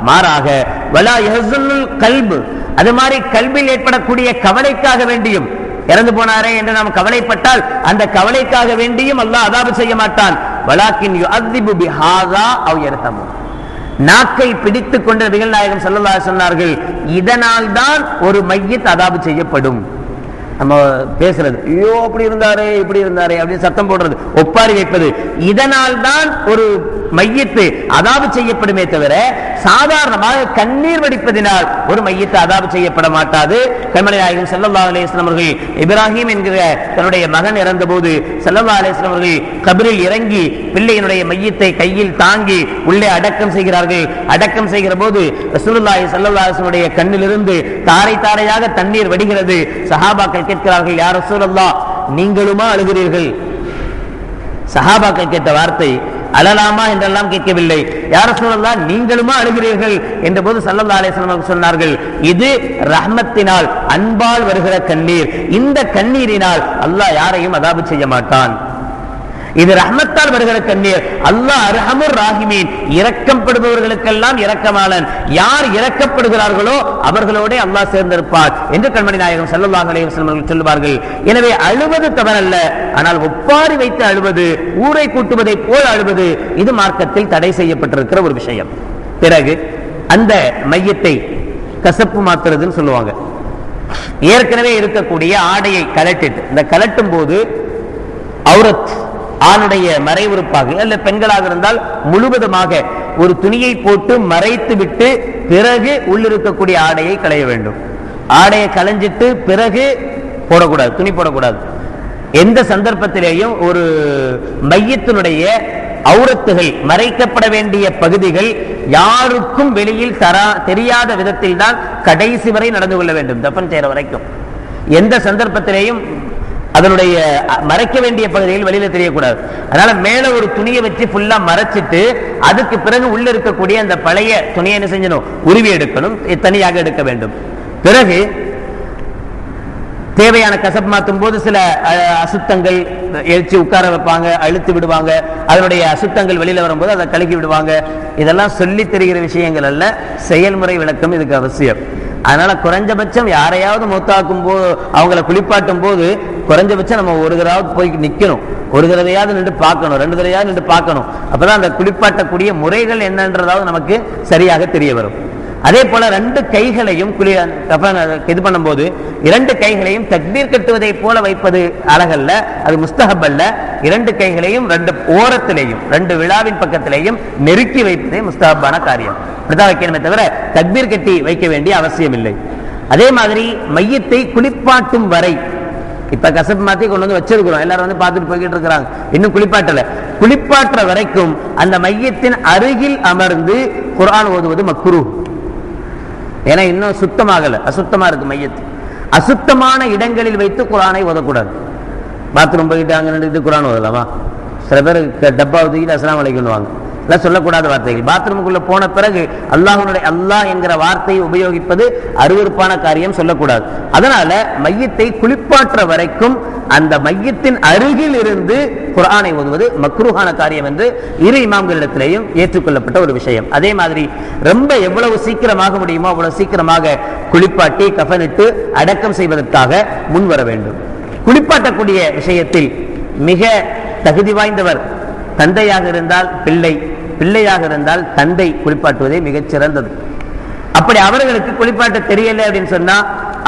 மாறாக வலா யஹ்ஸனுல் கல்ப், அது மாதிரி கல்பில் ஏற்படக்கூடிய கவலைக்காக வேண்டியும், இறந்து போனாரே என்று நாம் கவலைப்பட்டால் அந்த கவலைக்காக வேண்டியும் அல்லாஹ் அதாபு செய்ய மாட்டான். வலாக்கின் யுஅذிபு பிஹாஸா அவ் யர்ஹமு, நாக்கை பிடித்துக் கொண்ட நபிகள் நாயகம் ஸல்லல்லாஹு அலைஹி சொன்னார்கள், இதனால் தான் ஒரு மையத் அதாபு செய்யப்படும். நம்ம பேசுறது, ஐயோ அப்படி இருந்தாரு இப்படி இருந்தாரு அப்படின்னு சத்தம் போடுறது, ஒப்பாரி வைப்பது, இதனால் தான் ஒரு மையத்து அதாபு செய்யப்படுமே தவிர சாதாரணமாக கண்ணீர் வடிப்பதினால் ஒரு மையத்து அதாபு செய்யப்பட மாட்டாது. கண்மணி நாயகம் ஸல்லல்லாஹு அலைஹி வஸல்லம் அவர்கள் இப்ராஹிம் என்கிற தன்னுடைய மகன் இறந்தபோது ஸல்லல்லாஹு அலைஹி வஸல்லம் அவர்கள் கபரில் இறங்கி பிள்ளையினுடைய மையத்தை கையில் தாங்கி உள்ளே அடக்கம் செய்கிறார்கள். அடக்கம் செய்கிற போது ரசூலுல்லாஹி ஸல்லல்லாஹு அலைஹி வஸல்லம் உடைய கண்ணிலிருந்து தாரை தாரையாக தண்ணீர் வடிகிறது. சஹாபாக்கள் கேட்கிறார்கள், யா ரசூலல்லாஹ் நீங்களுமா அழுகிறீர்கள்? சஹாபாக்கள் கேட்ட வார்த்தை அழலாமா என்றெல்லாம் கேட்கவில்லை, யா ரசூலல்லாஹ் நீங்களுமா அழுகிறீர்கள் என்ற போது ஸல்லல்லாஹு அலைஹி வஸல்லம் சொன்னார்கள், இது ரஹ்மத்தினால் அன்பால் வருகிற கண்ணீர், இந்த கண்ணீரினால் அல்லாஹ் யாரையும் அதாபு செய்ய மாட்டான். இது ரஹ்மத்தால் வருகிற கண்ணீர். அல்லாஹ் அர்ஹமுர் ராஹிமீன், இரக்கப்படுபவர்களுக்கெல்லாம் இரக்கமாளன், யார் இரக்கப்படுகிறார்களோ அவர்களோட அல்லாஹ் சேர்ந்திருப்பார் என்று கண்மணி நாயகம் ஸல்லல்லாஹு அலைஹி வஸல்லம் சொல்லுவார்கள். எனவே அழுவது தவறல்ல, ஆனால் ஒப்பாரி வைத்து அழுவது, ஊரை கூட்டுவதை போல் அழுவது, இது மார்க்கத்தில் தடை செய்யப்பட்டிருக்கிற ஒரு விஷயம். பிறகு அந்த மையத்தை கசப்பு மாத்துறதுன்னு சொல்லுவாங்க. ஏற்கனவே இருக்கக்கூடிய ஆடையை கலட்டிட்டு, இந்த கலட்டும் போது அவுரத் ஆணுடைய மறைவுறுப்பாக அல்ல பெண்களாக இருந்தால் முழுவதுமாக ஒரு துணியை போட்டு மறைத்து விட்டு பிறகு உள்ளிருக்கக்கூடிய ஆடையை களைய வேண்டும். ஆடையை களைஞ்சிட்டு பிறகு போடக்கூடாது, துணி போடக்கூடாது. எந்த சந்தர்ப்பத்திலேயும் ஒரு மையத்தினுடைய அவுரத்துகள் மறைக்கப்பட வேண்டிய பகுதிகள் யாருக்கும் வெளியில் தெரியாத விதத்தில் தான் கடைசி வரை நடந்து கொள்ள வேண்டும். தப்பன் செய்கிற வரைக்கும் எந்த சந்தர்ப்பத்திலேயும் அதனுடைய மறைக்க வேண்டிய பகுதியில் வெளியில தெரியக்கூடாது. அதனால மேல ஒரு துணியை வச்சு ஃபுல்லா மறைச்சிட்டு அதுக்கு பிறகு உள்ள இருக்கக்கூடிய அந்த பழைய துணியை என்ன செஞ்சணும், உருவி எடுக்கணும், தனியாக எடுக்க வேண்டும். பிறகு தேவையான கசப்பு மாற்றும் போது சில அசுத்தங்கள் எழுச்சி உட்கார வைப்பாங்க, அழுத்து விடுவாங்க, அதனுடைய அசுத்தங்கள் வெளியில வரும்போது அதை கலக்கி விடுவாங்க. இதெல்லாம் சொல்லி தெரிகிற விஷயங்கள் அல்ல, செயல்முறை விளக்கம் இதுக்கு அவசியம். அதனால குறைஞ்சபட்சம் யாரையாவது மூத்தாக்கும் போது அவங்கள குளிப்பாட்டும் போது குறைஞ்சபட்சம் நம்ம ஒரு தடவை போய் நிக்கணும், ஒரு தடவையாவது நின்று பார்க்கணும், 2 தடவையாவது நின்று பார்க்கணும். அப்பதான் அந்த குளிப்பாட்டக்கூடிய முறைகள் என்னன்றதாவது நமக்கு சரியாக தெரிய வரும். அதே போல 2 கைகளையும் இது பண்ணும் போது 2 கைகளையும் தக்பீர் கட்டுவதை போல வைப்பது அழகல்ல, அது முஸ்தஹப் அல்ல. 2 கைகளையும் 2 ஓரத்திலேயும் 2 விழாவின் பக்கத்திலேயும் நெருக்கி வைப்பதே முஸ்தஹப்பான காரியம். இப்படிதான் வைக்கணுமே தவிர தக்பீர் கட்டி வைக்க வேண்டிய அவசியம் இல்லை. அதே மாதிரி மையத்தை குளிப்பாட்டும் வரை, இப்ப கசப்பு மாத்தி கொண்டு வந்து வச்சிருக்கிறோம், எல்லாரும் வந்து பார்த்துட்டு போய்கிட்டு இருக்கிறாங்க, இன்னும் குளிப்பாட்டல. குளிப்பாற்ற வரைக்கும் அந்த மையத்தின் அருகில் அமர்ந்து குர்ஆன் ஓதுவது மக்ரூஹ். ஏன்னா இன்னும் சுத்தமாகல, அசுத்தமா இருக்கு மையத்து. அசுத்தமான இடங்களில் வைத்து குர்ஆனை ஓதக்கூடாது. பாத்ரூம் போயிட்டு அங்க நின்று குர்ஆன் ஓதலாமா? சில பேர் டப்பா ஊத்திக்கிட்டு அஸ்ஸலாமு அலைக்கும் வாங்க, இதெல்லாம் சொல்லக்கூடாத வார்த்தைகள். பாத்ரூமுக்குள்ள போன பிறகு அல்லாஹ் என்கிற வார்த்தையை உபயோகிப்பது அருவருப்பான காரியம், சொல்லக்கூடாது. அதனால மையத்தை குளிப்பாற்ற வரைக்கும் அந்த மையத்தின் அருகில் இருந்து குர்ஆனை ஓதுவது மக்ரூஹான காரியம் என்று இரு இமாம்களிடத்திலேயும் ஏற்றுக்கொள்ளப்பட்ட ஒரு விஷயம். அதே மாதிரி ரொம்ப எவ்வளவு சீக்கிரமாக முடியுமோ அவ்வளவு சீக்கிரமாக குளிப்பாட்டி கஃனிட்டு அடக்கம் செய்வதற்காக முன் வர வேண்டும். குளிப்பாட்டக்கூடிய விஷயத்தில் மிக தகுதி வாய்ந்தவர் தந்தையாக இருந்தால் பிள்ளை, பிள்ளையாக இருந்தால் தந்தை குளிப்பாட்டுவதே மிகச் சிறந்தது. அப்படி அவர்களுக்கு குளிப்பாட்ட தெரியல அப்படின்னு சொன்னா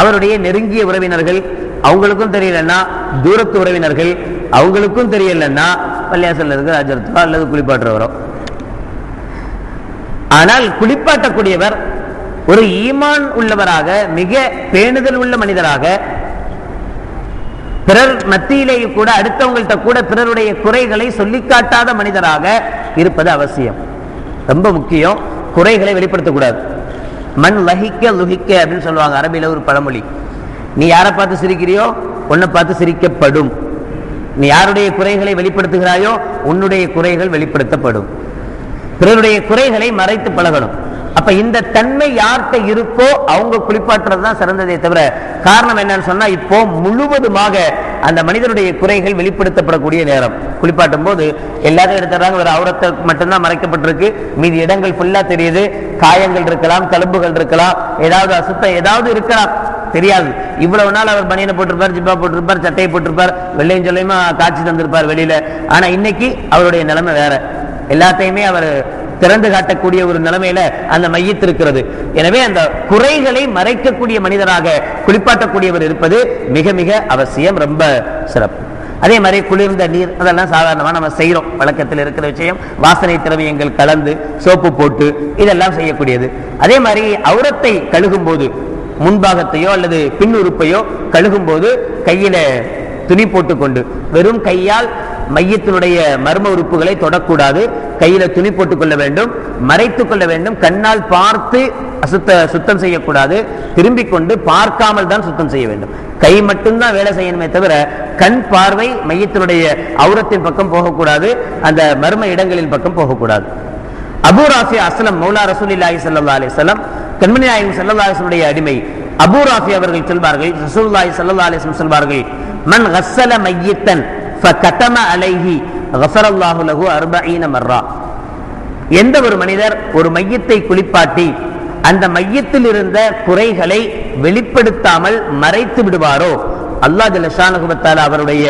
அவருடைய நெருங்கிய உறவினர்கள், அவங்களுக்கும் தெரியலன்னா தூரத்து உறவினர்கள், அவங்களுக்கும் தெரியலன்னா பள்ளியாசல்ல இருக்கிற அஜர்த்தோ அல்லது குளிப்பாட்டுறவரோ. ஆனால் குளிப்பாட்டக்கூடியவர் ஒரு ஈமான் உள்ளவராக, மிக பேணுதல் உள்ள மனிதராக, பிறர் மத்தியிலேயே கூட அடுத்தவங்கள்ட்ட கூட பிறருடைய குறைகளை சொல்லி காட்டாத மனிதராக இருப்பது அவசியம், ரொம்ப முக்கியம். குறைகளை வெளிப்படுத்தக்கூடாது. மண் லஹிக்க லுஹிக்க அப்படின்னு சொல்லுவாங்க அரபியில ஒரு பழமொழி. நீ யாரை பார்த்து சிரிக்கிறியோ உன்னை பார்த்து சிரிக்கப்படும். நீ யாருடைய குறைகளை வெளிப்படுத்துகிறாயோ உன்னுடைய குறைகள் வெளிப்படுத்தப்படும். பிறருடைய குறைகளை மறைத்து பழகணும். அப்ப இந்த தன்மை யார்கிட்ட இருக்கோ அவங்க குளிப்பாற்றுறது தான் சிறந்ததே தவிர, காரணம் என்னன்னு சொன்னா இப்போ முழுவதுமாக அந்த மனிதனுடைய குறைகள் வெளிப்படுத்தப்படக்கூடிய நேரம். குளிப்பாட்டும் போது எல்லாத்தையும் எடுத்துறாங்க, ஒரு அவுரத்தை மட்டும்தான் மறைக்கப்பட்டிருக்கு, மீதி இடங்கள் ஃபுல்லா தெரியுது. காயங்கள் இருக்கலாம், தழும்புகள் இருக்கலாம், ஏதாவது அசுத்தம் ஏதாவது இருக்கலாம், தெரியாது. இவ்வளவு நாள் அவர் பனியனை போட்டிருப்பார், ஜிப்பா போட்டிருப்பார், சட்டையை போட்டிருப்பார், வெள்ளையும் சொல்லியுமா காட்சி தந்திருப்பார் வெளியில. ஆனா இன்னைக்கு அவருடைய நிலைமை வேற. எல்லாத்தையுமே அவர் திறந்து காட்டக்கூடிய ஒரு நிலைமையில அந்த மையத்து இருக்கிறது. எனவே அந்த குறைகளை மறைக்கக்கூடிய மனிதராக குளிப்பாட்டக்கூடியவர் இருப்பது மிக மிக அவசியம், ரொம்ப சிறப்பு. அதே மாதிரி குளிர்ந்த நீர் அதெல்லாம் சாதாரணமாக நம்ம செய்கிறோம், வழக்கத்தில் இருக்கிற விஷயம். வாசனை திரவியங்கள் கலந்து சோப்பு போட்டு இதெல்லாம் செய்யக்கூடியது. அதே மாதிரி அவுரத்தை கழுகும் போது, முன்பாகத்தையோ அல்லது பின் உறுப்பையோ கழுகும் போது கையில துணி போட்டுக்கொண்டு, வெறும் கையால் மையத்தினுடைய மர்ம உறுப்புகளை தொடக்கூடாது. கையில துணி போட்டுக் கொள்ள வேண்டும், மறைத்துக் கொள்ள வேண்டும். கண்ணால் பார்த்து சுத்தம் செய்யக்கூடாது, திரும்பிக் கொண்டு பார்க்காமல் தான் சுத்தம் செய்ய வேண்டும். கை மட்டும்தான் வேலை செய்யணுமே தவிர கண் பார்வை மையத்தினுடைய அவுரத்தின் பக்கம் போகக்கூடாது, அந்த மர்ம இடங்களின் பக்கம் போகக்கூடாது. அபூ ராஃபி அஸ்லம் மௌலா ரசூலுல்லாஹி ஸல்லல்லாஹு அலைஹி வஸல்லம், கண்மணி நாயகம் ஸல்லல்லாஹு அலைஹி வஸல்லம் அடிமை அபூ ராஃபி அவர்கள் சொல்வார்கள், ரசூலுல்லாஹி ஸல்லல்லாஹு அலைஹி வஸல்லம் சொல்வார்கள், மன் கஸ்ஸல மையத்தன் ஃபகதம அலைஹி கஃபரல்லாஹு லஹு 40 மர்ரா. எந்த ஒரு மனிதர் ஒரு மையத்தை குளிப்பாட்டி அந்த மையத்தில் இருந்த குறைகளை வெளிப்படுத்தாமல் மறைத்து விடுவாரோ, அல்லாஹ் ஜல்ல ஷானஹு வ தஆலா அவருடைய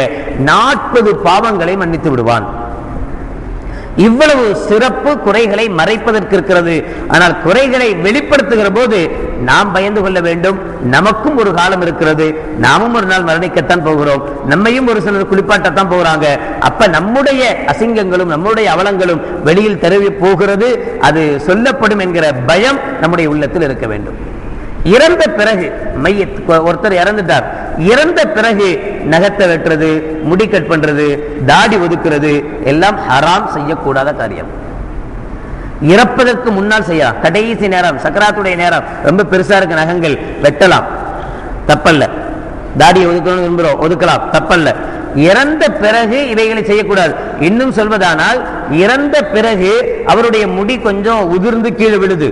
40 பாவங்களை மன்னித்து விடுவான். இவ்வளவு சிறப்பு குறைகளை மறைப்பதற்கு இருக்கிறது. ஆனால் குறைகளை வெளிப்படுத்துகிற போது நாம் பயந்து கொள்ள வேண்டும். நமக்கும் ஒரு காலம் இருக்கிறது, நாமும் ஒரு நாள் மரணிக்கத்தான் போகிறோம், நம்மையும் ஒரு சிலர் குளிப்பாட்டத்தான் போகிறாங்க. அப்ப நம்முடைய அசிங்கங்களும் நம்முடைய அவலங்களும் வெளியில் தருவி போகிறது, அது சொல்லப்படும் என்கிற பயம் நம்முடைய உள்ளத்தில் இருக்க வேண்டும். இறந்த பிறகு ஒருத்தர் இறந்துட்டார், இறந்த பிறகு நகத்தை வெட்டுறது, முடி கட் பண்றது, தாடி ஒதுக்குறது எல்லாம் ஹராம், செய்யக்கூடாத காரியம். இறப்பதற்கு முன்னால் செய்யலாம். கடைசி நேரம், சக்கராத்துடைய நேரம், ரொம்ப பெருசா இருக்கு நகங்கள், வெட்டலாம், தப்பல்ல. தாடியை ஒதுக்கணும் விரும்புகிறோம், ஒதுக்கலாம், தப்பல்ல. இறந்த பிறகு இவைகளை செய்யக்கூடாது. இன்னும் சொல்வதானால், இறந்த பிறகு அவருடைய முடி கொஞ்சம் உதிர்ந்து கீழே விழுது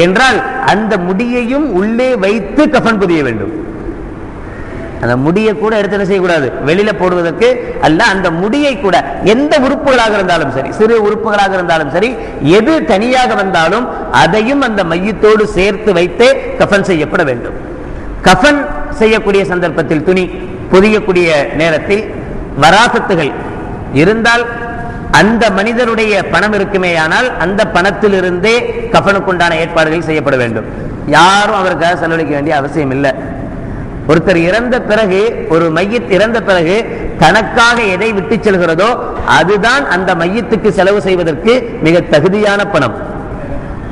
என்றால் அந்த முடியையும் உள்ளே வைத்து கஃன் புதிய வேண்டும். அந்த முடியை கூட எடுத்து செய்யக்கூடாது, வெளியில போடுவதற்கு அல்ல. அந்த முடியை கூட எந்த உறுப்புகளாக இருந்தாலும் சரி, சிறு உறுப்புகளாக இருந்தாலும் சரி, எது தனியாக வந்தாலும் அதையும் அந்த மையத்தோடு சேர்த்து வைத்தே கஃன் செய்யப்பட வேண்டும். கஃன் செய்யக்கூடிய சந்தர்ப்பத்தில், துணி பொதியக்கூடிய நேரத்தில் வராசத்துகள் இருந்தால், அந்த மனிதனுடைய பணம் இருக்குமேயானால் அந்த பணத்தில் இருந்தே கஃனுக்குண்டான ஏற்பாடுகள் செய்யப்பட வேண்டும். யாரும் அவருக்காக செலவழிக்க வேண்டிய அவசியம் இல்லை. ஒருத்தர் இறந்த பிறகு, ஒரு மையத் இறந்த பிறகு தனக்காக எதை விட்டு செல்கிறதோ அதுதான் அந்த மையத்துக்கு செலவு செய்வதற்கு மிக தகுதியான பணம்.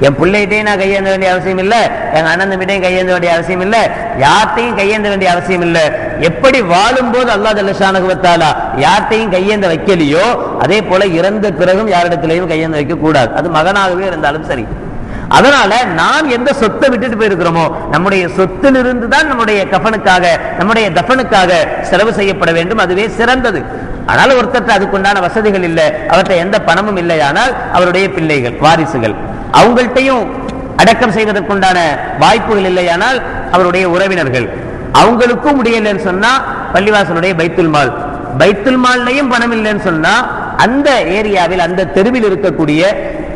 என் பிள்ளைகிட்டையும் நான் கையேந்த வேண்டிய அவசியம் இல்லை, என் அண்ணன் தம்பிட்டையும் கையேந்த வேண்டிய அவசியம் இல்லை, யார்ட்டையும் கையேந்த வேண்டிய அவசியம் இல்லை. எப்படி வாழும் போது அல்லாஹ் ஜல்ல ஷானஹு வ தஆலா யார்ட்டையும் கையேந்த வைக்கலையோ அதே போல இறந்த பிறகும் யாரிடத்திலையும் கையேந்த வைக்க கூடாது, அது மகனாகவே இருந்தாலும் சரி. அதனால நாம் எந்த சொத்தை விட்டுட்டு போயிருக்கிறோமோ நம்முடைய சொத்திலிருந்து தான் நம்முடைய கஃனுக்காக, நம்முடைய தஃனுக்காக செலவு செய்யப்பட வேண்டும், அதுவே சிறந்தது. ஆனால் ஒருத்தர் அதுக்குண்டான வசதிகள் இல்லை, அவர்கிட்ட எந்த பணமும் இல்லை, ஆனால் அவருடைய பிள்ளைகள், வாரிசுகள், அவங்கள்ட்டையும் அடக்கம் செய்வதற்குண்டான வாய்ப்புகள் இல்லையானால் அவருடைய உறவினர்கள், அவங்களுக்கும் முடியலன்னு சொன்னா பள்ளிவாசலுடைய பைத்துல் மால், பைத்துல் மால்லையும் பணம் இல்லைன்னு சொன்னா அந்த ஏரியாவில், அந்த தெருவில் இருக்கக்கூடிய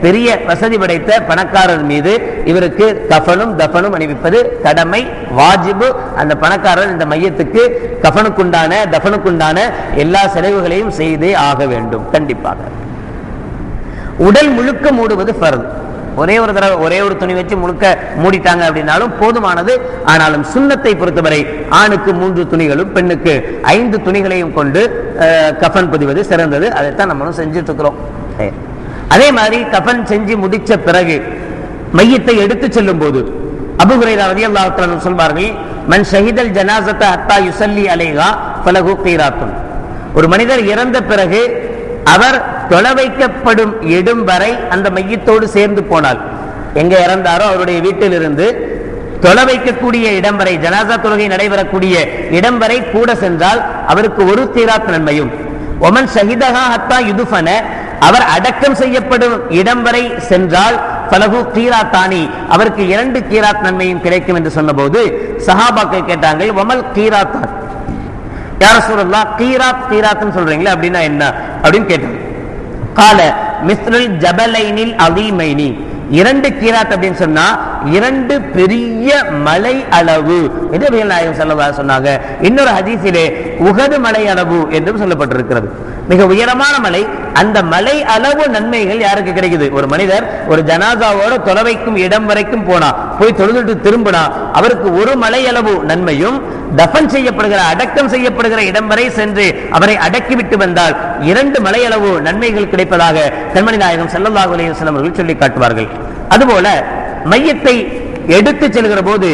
பெரிய வசதி படைத்த பணக்காரர் மீது இவருக்கு கஃனும் தஃனும் அணிவிப்பது கடமை, வாஜிபு. அந்த பணக்காரர் இந்த மையத்துக்கு கஃனுக்குண்டான தஃனுக்குண்டான எல்லா செலவுகளையும் செய்தே ஆக வேண்டும் கண்டிப்பாக. உடல் முழுக்க மூடுவது ஃபர்து. ஒரே ஒரு தடவை ஒரே ஒரு துணி வச்சு முழுக்க மூடிட்டாங்க அப்படின்னாலும் போதுமானது. ஆனாலும் சுன்னத்தை பொறுத்தவரை ஆணுக்கு 3 துணிகளும் பெண்ணுக்கு 5 துணிகளையும் கொண்டு கஃன் பதிவது சிறந்தது. அதைத்தான் நம்மளும் செஞ்சுட்டு இருக்கிறோம். அதே மாதிரி கஃன் செஞ்சு முடிச்ச பிறகு மையத்தை எடுத்து செல்லும் போது அபூ ஹுரைரா ரலியல்லாஹு தஆலா சொல்வார்கள், மன் ஷஹிதல் ஜனாஸத ஹத்தா யுஸல்லி அலைஹா ஃபலஹு கீராத்துன். ஒரு மனிதர் இறந்த பிறகு அவர் தொலை வைக்கப்படும் இடம் வரை அந்த மையத்தோடு சேர்ந்து போனால், எங்க இறந்தாரோ அவருடைய வீட்டில் இருந்து தொலை வைக்கக்கூடிய இடம் வரை, ஜனாசா தொழுகை நடைபெறக்கூடிய இடம் வரை கூட சென்றால் அவருக்கு 1 கீராத் நன்மையும், ஒமன் ஷஹிதஹா ஹத்தா யுதுஃபன, அவர் அடக்கம் செய்யப்படும் இடம் வரை சென்றால் ஃபலஹு கீராத்தானி, அவருக்கு 2 கீராத் நன்மையும் கிடைக்கும் என்று சொன்னபோது சஹாபாக்கள் கேட்டார்கள், வமல் கீராத்தான் யா ரசூலல்லாஹ், கீராத் கீராத்னு சொல்றீங்களா அப்படின்னா என்ன அப்படின்னு கேட்டாங்க. கால மிஸ்ருல் ஜபலைனில் அதீமைனி, 2 கீராத் அப்படின்னு சொன்னா 2 பெரிய மலை அளவு என்று நபிகள் நாயகம் ஸல்லல்லாஹு அலைஹி சொன்னாங்க. இன்னொரு ஹதீஸிலே உஹது மலை அளவு என்றும் சொல்லப்பட்டிருக்கிறது. மிக உயரமான மலை. அந்த மலை அளவு நன்மைகள் யாருக்கு கிடைக்குது? ஒரு மனிதர் ஒரு ஜனாசாவோட தொலைவைக்கும் இடம் வரைக்கும் போனா, போய் தொழுதுட்டு திரும்பினா, அவருக்கு ஒரு மலை அளவு நன்மையும், தஃபன் செய்யப்படுகிற அடக்கம் செய்யப்படுகிற இடம் வரை சென்று அவரை அடக்கிவிட்டு வந்தால் 2 மலை அளவு நன்மைகள் கிடைப்பதாக கண்மணி நாயகம் ஸல்லல்லாஹு அலைஹி வஸல்லம் அவர்கள் சொல்லி காட்டுவார்கள். அதுபோல மையத்தை எடுத்து செல்கிற போது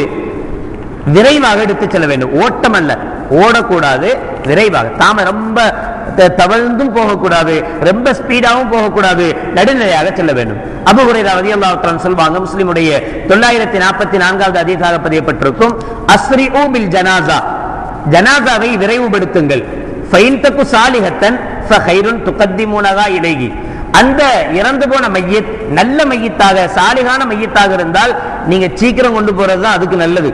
விரைவாக எடுத்து செல்ல வேண்டும். ஓட்டம் அல்ல, ஓடக்கூடாது, விரைவாக. தாம ரொம்ப தவழ்ந்தும் போகக்கூடாது, ரொம்ப ஸ்பீடாகவும் போகக்கூடாது, நடுநிலையாக செல்ல வேண்டும். அபூ ஹுரைரா ரலியல்லாஹு தஆலா சொல்வாங்க, முஸ்லிமுடைய 944வது ஹதீஸாக பதியப்பட்டிருக்கும், அஸ்ரிஉ பில் ஜனாஸா, ஜனாஸாவை விரைவுபடுத்துங்கள். ஃபைன் தகு சாலிஹத்தன் ஃபகைருன் துகத்திமுனஹா இலைஹி, அந்த இறந்து போன மையத் நல்ல மையத்தாக சாலிகான மையத்தாக இருந்தால் நீங்க சீக்கிரம் கொண்டு போறதுதான் அதுக்கு நல்லது.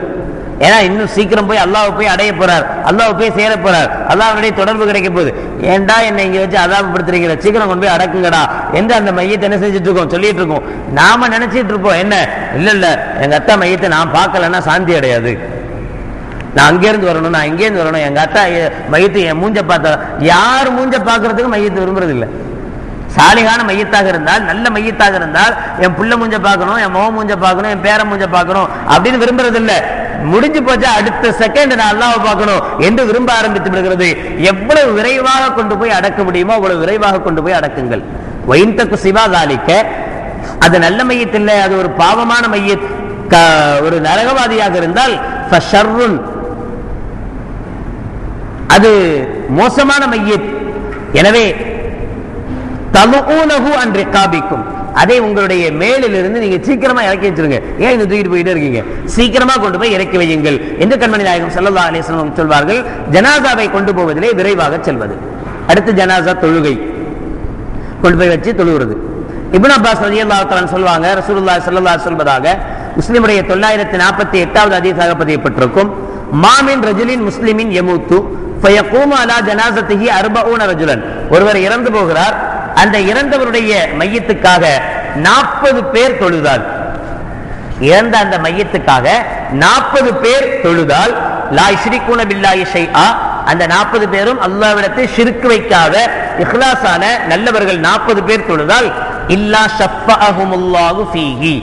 ஏன்னா இன்னும் சீக்கிரம் போய் அல்லாஹ்வை போய் அடைய போறார், அல்லாஹ்வை போய் சேர போறார், அல்லாஹ்வுடைய தொடர்பு கிடைக்க போகுது. ஏன்டா என்னை இங்க வச்சு அதாபப்படுத்துறீங்க, சீக்கிரம் கொண்டு போய் அடக்குங்கடா என்று அந்த மையத்தை என்ன செஞ்சுட்டு இருக்கோம், சொல்லிட்டு இருக்கோம். நாம நினைச்சிட்டு இருப்போம் என்ன, இல்ல எங்க அத்தா மையத்தை நான் பார்க்கலன்னா சாந்தி அடையாது, நான் அங்கேருந்து வரணும், நான் இங்கேருந்து வரணும், எங்க அத்தா மையத்தை என் மூஞ்ச பார்த்தா. யார் மூஞ்ச பார்க்கறதுக்கு மையத்தை விரும்புறது இல்லை. சாலிகான மையத்தாக இருந்தால், நல்ல மையத்தாக இருந்தால், என் புள்ள மூஞ்ச பார்க்கணும், என் மகன் மூஞ்ச பார்க்கணும், என் பேர மூஞ்ச பார்க்கணும் அப்படின்னு விரும்புறது இல்லை. முடிஞ்சு போச்சா அடுத்த செகண்ட் நான் அல்லாஹ்வை பார்க்கணும் என்று விரும்ப ஆரம்பித்து விடுகிறது. எவ்வளவு விரைவாக கொண்டு போய் அடக்க முடியுமோ அவ்வளவு விரைவாக கொண்டு போய் அடக்குங்கள். வைந்தக்கு சிவா தாலிக்க, அது நல்ல மையத்தில், அது ஒரு பாவமான மையத், ஒரு நரகவாதியாக இருந்தால் ஃபஷர்ருன், அது மோசமான மையத். எனவே தலுஊனஹு அன் ரிகாபிக்கும், அதை உங்களுடைய மேலிலிருந்து நீங்க சீக்கிரமா இறக்கி வச்சிருங்க. ஏன் இந்த தூக்கிட்டு போயிட்டே இருக்கீங்க, சீக்கிரமா கொண்டு போய் இறக்கி வையுங்கள் என்று கண்மணி நாயகம் ஸல்லல்லாஹு அலைஹி வஸல்லம் சொல்வார்கள். ஜனாசாவை கொண்டு போவதிலே விரைவாக செல்வது. அடுத்து ஜனாசா தொழுகை, கொண்டு போய் வச்சு தொழுகிறது. இப்னு அப்பாஸ் ரலியல்லாஹு தஆலா சொல்வாங்க, ரசூலுல்லாஹி ஸல்லல்லாஹு அலைஹி வஸல்லம் முஸ்லிமுடைய 948வது ஹதீஸாக பதியப்பட்டிருக்கும், மாமின் ரஜுலின் முஸ்லிமின் யமூத்து ஃபயகூமு அலா ஜனாஸத்திஹி 40 ரஜுலன், ஒருவர் இறந்து போகிறார், அந்த இறந்தவருடைய மையத்துக்காக 40 பேர் தொழுதால், இறந்த அந்த மையத்துக்காக 40 பேர் தொழுதால், லா யுஷ்ரிகூன பில்லாஹி ஷைஆ, அந்த 40 பேரும் அல்லாஹ்விடத்தில் ஷிர்க் வைக்காத இக்லாஸான நல்லவர்கள் 40 பேர் தொழுதால், இல்லா ஷஃபஅஹுமுல்லாஹு ஃபீஹி,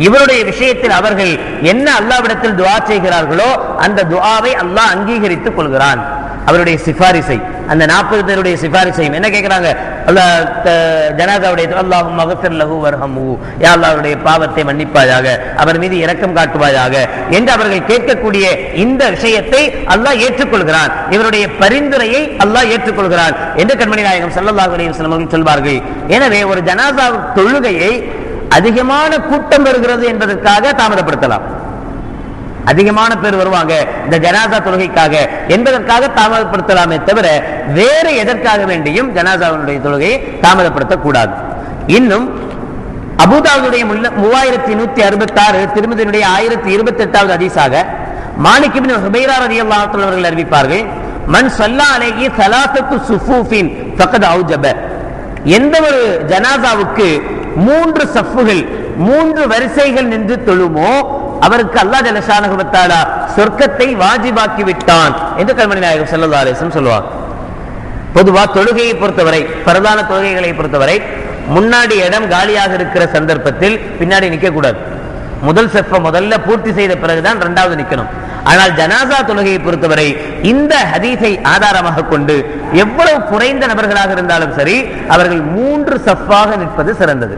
இவருடைய விஷயத்தில் அவர்கள் என்ன அல்லாஹ்விடத்தில் துஆ செய்கிறார்களோ அந்த துஆவை அல்லாஹ் அங்கீகரித்துக் கொள்கிறான். அவருடைய சிபாரிசை, அந்த 40 பேருடைய சிபாரிசையும் என்ன கேட்கிறாங்க, அல்லாஹ் ஜனாதாவுடைய அல்லாஹும்ம மக்ஃபிர் லஹு வர்ஹம்ஹு, யா அல்லாஹ் அவருடைய பாவத்தை மன்னிப்பாயாக, அவர் மீது இரக்கம் காட்டுவாயாக என்று அவர்கள் கேட்கக்கூடிய இந்த விஷயத்தை அல்லாஹ் ஏற்றுக்கொள்கிறான், இவருடைய பரிந்துரையை அல்லாஹ் ஏற்றுக்கொள்கிறான் என்று கண்மணி நாயகம் ஸல்லல்லாஹு அலைஹி வஸல்லம் அவர்கள் சொல்வார்கள். எனவே ஒரு ஜனாசா தொழுகையை அதிகமான கூட்டம் வருகிறது என்பதற்காக தாமதப்படுத்தலாம், அதிகமான பேர் வருவாங்க இந்த ஜனாசா தொழுகைக்காக என்பதற்காக தாமதப்படுத்தலாமே தவிர வேறு எதற்காக வேண்டியும் ஜனாசாவுடைய தொழுகையை தாமதப்படுத்தக்கூடாது. இன்னும் அபூதாவுடைய 3166, திருமதியினுடைய 1028வது ஹதீஸாக மாலிக் இப்னு ஹுபைரா ரலியல்லாஹு தஆலா அவர்கள் அறிவிப்பார்கள், மன் ஸல்லா அலைஹி ஸலாத்தத்து ஸுஃபூஃபின் ஃபகத் அவுஜப, எந்த ஒரு ஜனாசாவுக்கு 3 சஃப்புகள் 3 வரிசைகள் நின்று தொழுமோ அவருக்கு அல்லாஹ் ஜல்ல ஷானஹு வ தஆலா சொர்க்கத்தை வாஜிபாக்கி விட்டான் என்று கண்மணி நாயகம் ஸல்லல்லாஹு அலைஹி வஸல்லம் சொல்வார். பொதுவா தொழுகையை பொறுத்தவரை, பரதான தொழுகைகளை பொறுத்தவரை முன்னாடி இடம் காலியாக இருக்கிற சந்தர்ப்பத்தில் பின்னாடி நிற்க கூடாது. முதல் செஃப்பை முதல்ல பூர்த்தி செய்த பிறகுதான் இரண்டாவது நிற்கணும். ஆனால் ஜனாசா தொழுகையை பொறுத்தவரை இந்த ஹதீஸை ஆதாரமாக கொண்டு எவ்வளவு குறைந்த நபர்களாக இருந்தாலும் சரி அவர்கள் 3 சஃப்பாக நிற்பது சிறந்தது.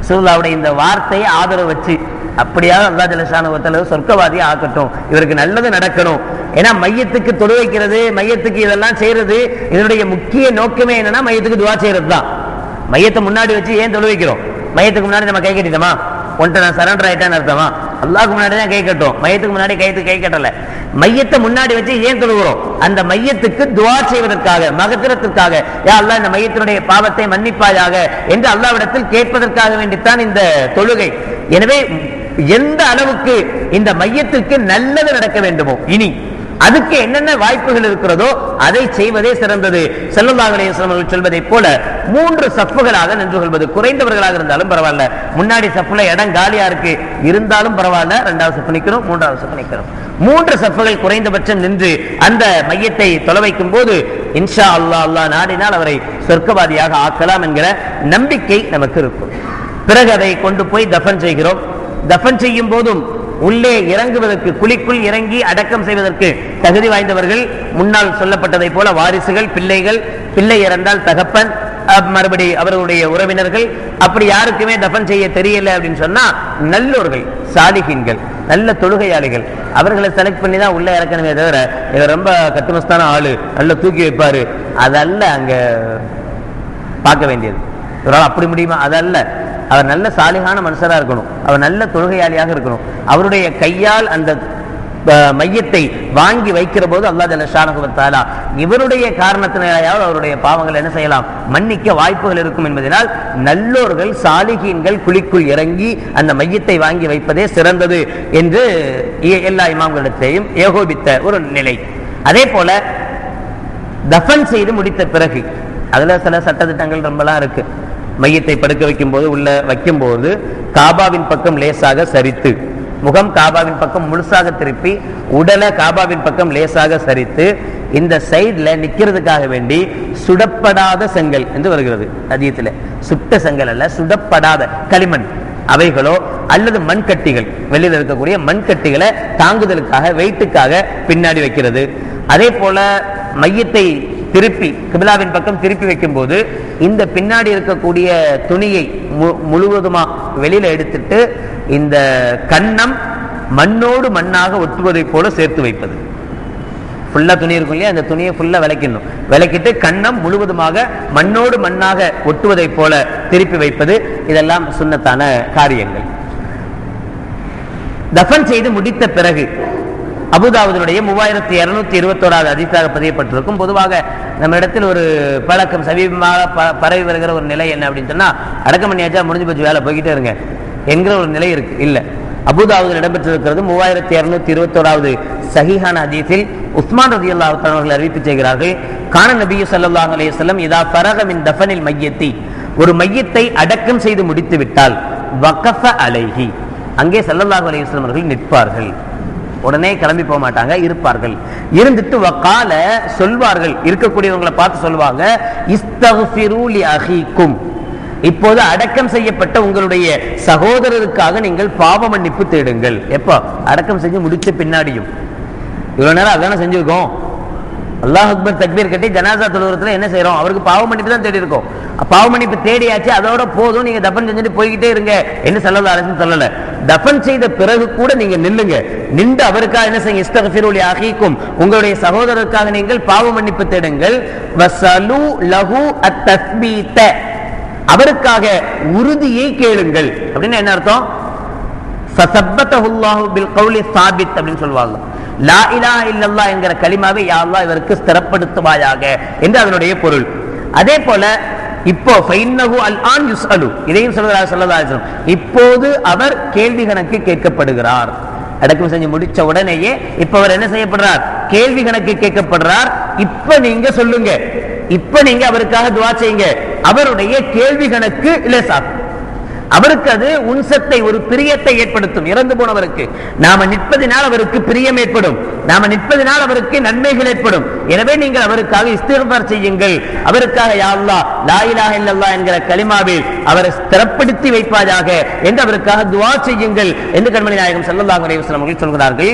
ரசூலுல்லாஹ்வுடைய இந்த வார்த்தையை ஆதரவு வச்சு அப்படியாக அல்லாஹ் ஜல்ல ஷானஹு வ தஆலா சொர்க்கவாதி ஆக்கட்டும், இவருக்கு நல்லது நடக்கணும். ஏன்னா மையத்துக்கு தொழு வைக்கிறது, மையத்துக்கு இதெல்லாம் செய்யறது, இதனுடைய முக்கிய நோக்கமே என்னன்னா மையத்துக்கு துஆ செய்யறது தான். மையத்தை முன்னாடி வச்சு ஏன் தொழு வைக்கிறோம்? மையத்துக்கு முன்னாடி நம்ம கை கட்டிட்டோமா, ஒன்றை நான் சரண்டர் ஆயிட்டான்னு அர்த்தமா? அல்லாஹ்க்கு முன்னாடி தான் கை கட்டும், மையத்துக்கு முன்னாடி கை கட்டல. மையத்தை முன்னாடி வச்சு ஏன் தொழுகிறோம்? அந்த மையத்துக்கு துஆ செய்வதற்காக, மகஃபிரத்திற்காக, யா அல்லாஹ் இந்த மையத்தினுடைய பாவத்தை மன்னிப்பாயாக என்று அல்லாஹ்விடத்தில் கேட்பதற்காக வேண்டித்தான் இந்த தொழுகை. எனவே எந்த அளவுக்கு இந்த மையத்திற்கு நல்லது நடக்க வேண்டுமோ, இனி அதுக்கு என்னென்ன வாய்ப்புகள் இருக்கிறதோ அதை செய்வதே சிறந்தது. ஸல்லல்லாஹு அலைஹி வஸல்லம் அவர்கள் சொல்வதை போல 3 சஃப்புகளாக நின்று கொள்வது. குறைந்தவர்களாக இருந்தாலும் பரவாயில்ல, முன்னாடி சஃப்ல இடம் காலியா இருக்கு இருந்தாலும் பரவாயில்ல, 2வது சஃப் நிக்கணும், 3வது சஃப் நிக்கணும். 3 சஃப்புகள் குறைந்தபட்சம் நின்று அந்த மையத்தை தொலை வைக்கும் போது இன்ஷா அல்லாஹ், அல்லாஹ் நாடினால் அவரை சொர்க்கவாதியாக ஆக்கலாம் என்கிற நம்பிக்கை நமக்கு இருக்கும். பிறகு அதை கொண்டு போய் தஃபன் செய்கிறோம். தஃபன் செய்யும் போதும் உள்ளே இறங்குவதற்கு, குழிக்குள் இறங்கி அடக்கம் செய்வதற்கு தகுதி வாய்ந்தவர்கள் முன்னால் சொல்லப்பட்டதை போல வாரிசுகள், பிள்ளைகள், பிள்ளை இறந்தால் தகப்பன், மறுபடி அவர்களுடைய உறவினர்கள். அப்படி யாருக்குமே தஃபன் செய்ய தெரியல அப்படின்னு சொன்னா நல்லோர்கள், சாலிஹீன்கள், நல்ல தொழுகையாளிகள், அவர்களை செலக்ட் பண்ணி தான் உள்ள இறக்கணுமே தவிர இவர் ரொம்ப கட்டுமஸ்தான ஆளு நல்ல தூக்கி வைப்பாரு அதல்ல அங்க பார்க்க வேண்டியது. இவரால் அப்படி முடியுமா? அதல்ல. அவர் நல்ல சாலிகான மனுஷராக இருக்கணும், அவர் நல்ல தொழுகையாளியாக இருக்கணும். அவருடைய கையால் அந்த மையத்தை வாங்கி வைக்கிற போது அல்லாஹ் ஜல்ல ஷானஹு வ தஆலா இவருடைய காரணத்தினாலாவது அவருடைய பாவங்கள் என்ன செய்யலாம், மன்னிக்க வாய்ப்புகள் இருக்கும் என்பதனால் நல்லோர்கள், சாலிகீன்கள் குழிக்குள் இறங்கி அந்த மையத்தை வாங்கி வைப்பதே சிறந்தது என்று எல்லா இமாம்களிடத்தையும் ஏகோபித்த ஒரு நிலை. அதே போல தஃபன் செய்து முடித்த பிறகு அதுல சில சட்டத்திட்டங்கள் ரொம்பலாம் இருக்கு. மையத்தை படுக்க வைக்கும் போது, உள்ள வைக்கும் போது காபாவின் பக்கம் லேசாக சரித்து, முகம் காபாவின் பக்கம் முழுசாக திருப்பி, உடலை காபாவின் பக்கம் லேசாக சரித்து, இந்த சைட்ல நிக்கிறதுக்காக வேண்டி சுடப்படாத செங்கல் என்று வருகிறது ஹதீஸ்ல. சுட்ட செங்கல் அல்ல, சுடப்படாத களிமண் அவைகளோ அல்லது மண்கட்டிகள், வெளியில் இருக்கக்கூடிய மண்கட்டிகளை தாங்குதலுக்காக, வெயிட்டுக்காக பின்னாடி வைக்கிறது. அதே போல மையத்தை திருப்பி கிபிலாவின் பக்கம் திருப்பி வைக்கும் போது இந்த பின்னாடி இருக்கக்கூடிய துணியை முழுவதுமா வெளியில எடுத்துட்டு இந்த கன்னம் மண்ணோடு மண்ணாக ஒட்டுவதை போல சேர்த்து வைப்பது. ஃபுல்லா துணி இருக்கும் இல்லையா, அந்த துணியை ஃபுல்லா விளக்கிடணும். விளக்கிட்டு கன்னம் முழுவதுமாக மண்ணோடு மண்ணாக ஒட்டுவதை போல திருப்பி வைப்பது. இதெல்லாம் சுன்னத்தான காரியங்கள். தஃபன் செய்து முடித்த பிறகு அபூதாவுதுடைய 3221வது ஹதீஸாக பதியப்பட்டிருக்கும். பொதுவாக நம்ம இடத்தில் ஒரு பழக்கம் சமீபமாக பரவி வருகிற ஒரு நிலை என்ன அப்படின்னு சொன்னா, அடக்கம் பண்ணியாச்சா முடிஞ்சு போச்சு, வேலை போய்கிட்டே இருங்க என்கிற ஒரு நிலை இருக்கு. இல்ல, அபூதாவுதில் இடம்பெற்றிருக்கிறது 3221வது சஹீஹான ஹதீஸில் உஸ்மான் ரலியல்லாஹு தஆலா அவர்கள் அறிவிப்பு செய்கிறார்கள், கான நபி ஸல்லல்லாஹு அலைஹி வஸல்லம் இதா ஃபரக மின் தஃபனில் மையத்தி, ஒரு மையத்தை அடக்கம் செய்து முடித்து விட்டால் வகஃப அலைஹி, அங்கே ஸல்லல்லாஹு அலைஹி வஸல்லம் அவர்கள் நிற்பார்கள். உடனே கிளம்பி போக மாட்டாங்க, இருப்பார்கள். இருந்துட்டு வகால சொல்வார்கள், இருக்கக்கூடியவங்களை பார்த்து சொல்வாங்க, இஸ்தக்ஃபிரு லி அஹீக்கும், இப்போது அடக்கம் செய்யப்பட்ட உங்களுடைய சகோதரருக்காக நீங்கள் பாவ மன்னிப்பு தேடுங்கள். எப்போ? அடக்கம் செஞ்சு முடிச்ச பின்னாடியும். இவ்வளவு நேரம் அதான செஞ்சிருக்கோம். அல்லாஹ் அக்பர் தக்பீர் கட்டி ஜனாசா தொழுகிறதுல என்ன செய்யறோம்? அவருக்கு பாவ மன்னிப்பு தான் தேடி இருக்கோம். பாவ மன்னிப்பு தேடியாச்சு, அதோட போதும், நீங்க தஃபன் செஞ்சுட்டு போய்கிட்டே இருங்க என்ன ஸல்லல்லாஹு அலைஹி வஸல்லம் சொல்லல. தஃபன் செய்த பிறகு கூட நீங்க நில்லுங்க, நின்று அவருக்காக என்ன செய்யுங்க, இஸ்தக்ஃபிரு லி அஹீக்கும், உங்களுடைய சகோதரருக்காக நீங்கள் பாவ மன்னிப்பு தேடுங்கள். வஸலு லஹு அத்தஸ்பீத, அவருக்காக உறுதியை கேளுங்கள். அப்படின்னா என்ன அர்த்தம்? ஃபஸப்பதஹு அல்லாஹு பில் கௌலி ஸாபித் அப்படின்னு சொல்வாங்க. லா இலாஹ இல்லல்லாஹ் என்கிற கலிமாவை யா அல்லாஹ் இவருக்கு ஸ்திரப்படுத்துவாயாக என்று அதனுடைய பொருள். அதே போல இப்போ ஃபைன்னஹு அல்ஆன் யுஸ்அலு, இதையும் சொல்றார் ஸல்லல்லாஹு அலைஹி வஸல்லம், இப்போது அவர் கேள்வி கணக்கு கேட்கப்படுகிறார். அடக்கம் செஞ்சு முடிச்ச உடனேயே இப்ப அவர் என்ன செய்யப்படுறார்? கேள்வி கணக்கு கேட்கப்படுறார். இப்ப நீங்க சொல்லுங்க, இப்ப நீங்க அவருக்காக துஆ செய்யுங்க. அவருடைய கேள்வி கணக்கு லேசாகும். அவருக்கு அது உன்சத்தை, ஒரு பிரியத்தை ஏற்படுத்தும். இறந்து போனவருக்கு நாம நிற்பதினால் அவருக்கு பிரியம் ஏற்படும், நாம நிற்பதினால் அவருக்கு நன்மைகள் ஏற்படும். எனவே நீங்கள் அவருக்காக இஸ்திக்ஃபார் செய்யுங்கள். அவருக்காக யா அல்லாஹ் லா இலாஹ இல்லல்லாஹ் என்கிற கலிமாவில் அவரை ஸ்திரப்படுத்தி வைப்பாயாக என்று அவருக்காக துஆ செய்யுங்கள் என்று கண்மணி நாயகம் ஸல்லல்லாஹு அலைஹி வஸல்லம் அவர்கள் சொல்கிறார்கள்.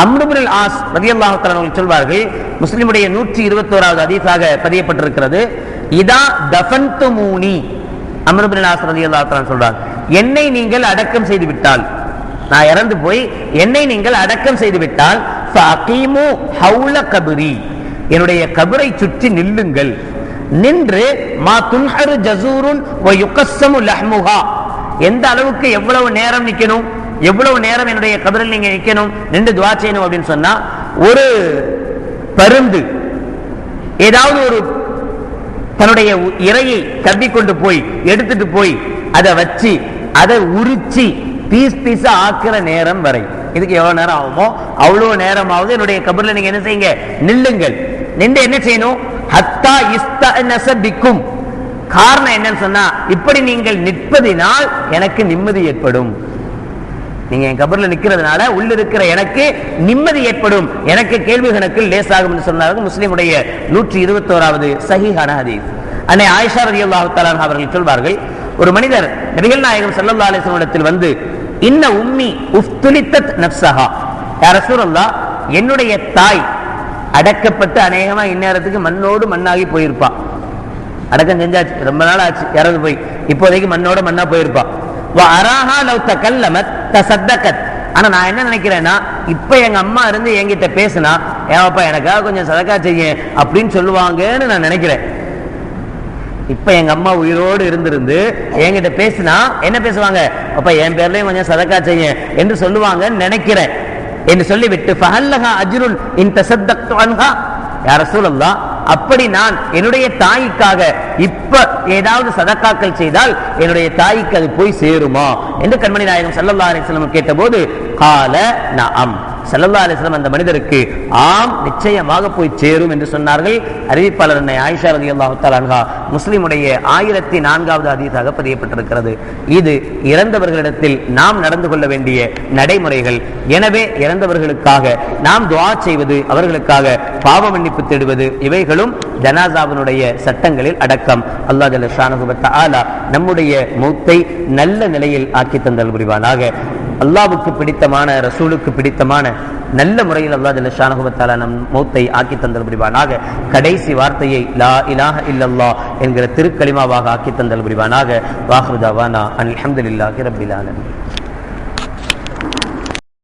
அம்ர் இப்னுல் ஆஸ் ரலியல்லாஹு தஆலா அவர்கள் சொல்வார்கள், முஸ்லிமுடைய 121வது ஹதீஸாக பதியப்பட்டிருக்கிறது, இதா தஃபன்துமூனி, அம்ர் இப்னுல் ஆஸ் ரலியல்லாஹு தஆலா சொல்றார், என்னை நீங்கள் அடக்கம் செய்து விட்டால், நான் இறந்து போய் என்னை நீங்கள் அடக்கம் செய்து விட்டால், ஃபஅகீமு ஹவுல கப்ரி, என்னுடைய கபரை சுற்றி நில்லுங்கள். நின்று மா துன்ஹரு ஜஸூருன் வ யுகஸ்ஸமு லஹ்முஹா, எந்த அளவுக்கு எவ்வளவு நேரம் நிக்கணும், எவ்வளவு நேரம் என்னுடைய கபரில் நீங்க நிக்கணும், நின்று துஆ செய்யணும் அப்படின்னு சொன்னா, ஒரு பருந்து ஏதாவது ஒரு தன்னுடைய இறையை கவ்விக்கொண்டு போய் எடுத்துட்டு போய் அதை வச்சு அதை உரிச்சி பீஸ் பீஸா ஆக்குற நேரம் வரை, இதுக்கு எவ்வளவு நேரம் ஆகுமோ அவ்வளவு நேரமாவது என்னுடைய கபர்ல நீங்க என்ன செய்யுங்க, நில்லுங்கள். நின்று என்ன செய்யணும், ஹத்தா இஸ்தஅனஸ பிக்கும். காரணம் என்னன்னு சொன்னா, இப்படி நீங்கள் நிற்பதினால் எனக்கு நிம்மதி ஏற்படும். நீங்க என் கபர்ல நிக்கிறதுனால உள்ள இருக்கிற எனக்கு நிம்மதி ஏற்படும், எனக்கு கேள்வி கணக்கில் லேசாகும் என்று சொன்னார்கள். முஸ்லிமுடைய 121வது சஹீஹான ஹதீஸ். அன்னை ஆயிஷா ரலியல்லாஹு தஆலா அவர்கள் சொல்வார்கள், ஒரு மனிதர் நபிகள் நாயகம் ஸல்லல்லாஹு அலைஹி வஸல்லம் இடத்தில் வந்து, இன்ன உம்மி உஃப்துலித்தத் நஃப்ஸஹா, யா ரசூலல்லாஹ், என்னுடைய தாய் அடக்கப்பட்டு அநேகமா இந்நேரத்துக்கு மண்ணோடு மண்ணாகி போயிருப்பா. அடக்கம் செஞ்சாச்சு, ரொம்ப நாள் ஆச்சு, இறந்து போய் இப்போதைக்கு மண்ணோட மண்ணா போயிருப்பா. வஅராஹா லவ் தகல்லமத் தஸத்தகத். ஆனா நான் என்ன நினைக்கிறேன்னா, இப்ப எங்க அம்மா இருந்து என்கிட்ட பேசினா, ஏப்பா எனக்காக கொஞ்சம் சதக்கா செய்ய அப்படின்னு சொல்லுவாங்கன்னு நான் நினைக்கிறேன். இப்ப எங்க அம்மா உயிரோடு இருந்திருந்து என்கிட்ட பேசினா என்ன பேசுவாங்க, அப்ப என் பேர்லயும் கொஞ்சம் சதக்கா செய்ய என்று சொல்லுவாங்கன்னு நினைக்கிறேன் என்று சொல்லிவிட்டு, ஃபஹல்லஹா அஜ்ருன் இன் தஸத்தக்து அன்ஹா, யா ரசூலல்லாஹ், அப்படி நான் என்னுடைய தாய்க்காக இப்ப ஏதாவது சதக்காக்கள் செய்தால் என்னுடைய தாய்க்கு அது போய் சேருமா என்று கண்மணி நாயகம் ஸல்லல்லாஹு அலைஹி வஸல்லம் கேட்டபோது, கால நஅம், ஸல்லல்லாஹு அலைஹி வஸல்லம் அந்த மனிதருக்கு ஆம் நிச்சயமாக போய் சேரும் என்று சொன்னார்கள். அறிவிப்பாளர் அன்னை ஆயிஷா ரலியல்லாஹு தஆலா அன்ஹா முஸ்லிமுடைய 1004வது ஹதீஸாக பதியப்பட்டிருக்கிறது. இது இறந்தவர்களிடத்தில் நாம் நடந்து கொள்ள வேண்டிய நடைமுறைகள். எனவே இறந்தவர்களுக்காக நாம் துஆ செய்வது, அவர்களுக்காக பாவ மன்னிப்பு தேடுவது, இவைகளும் ஜனாசாவினுடைய சட்டங்களில் அடக்கம். அல்லாஹ் ஜல்ல ஷானஹு வ தஆலா நம்முடைய மௌத்தை நல்ல நிலையில் ஆக்கி தந்தல் புரிவானாக. அல்லாஹ்வுக்கு பிடித்தமான, ரசூலுக்கு பிடித்தமான நல்ல முறையில் அல்லாஹ் ஜல்ல ஷானஹு வ தஆலா நம் மௌத்தை ஆக்கி தந்தல் புரிவானாக. கடைசி வார்த்தையை லா இலாஹ இல்லல்லாஹ் என்கிற திருக்கலிமாவாக ஆக்கி தந்தல் புரிவானாக. வாஹிரு தஅவானா அல்ஹம்துலில்லாஹி ரப்பில் ஆலமீன்.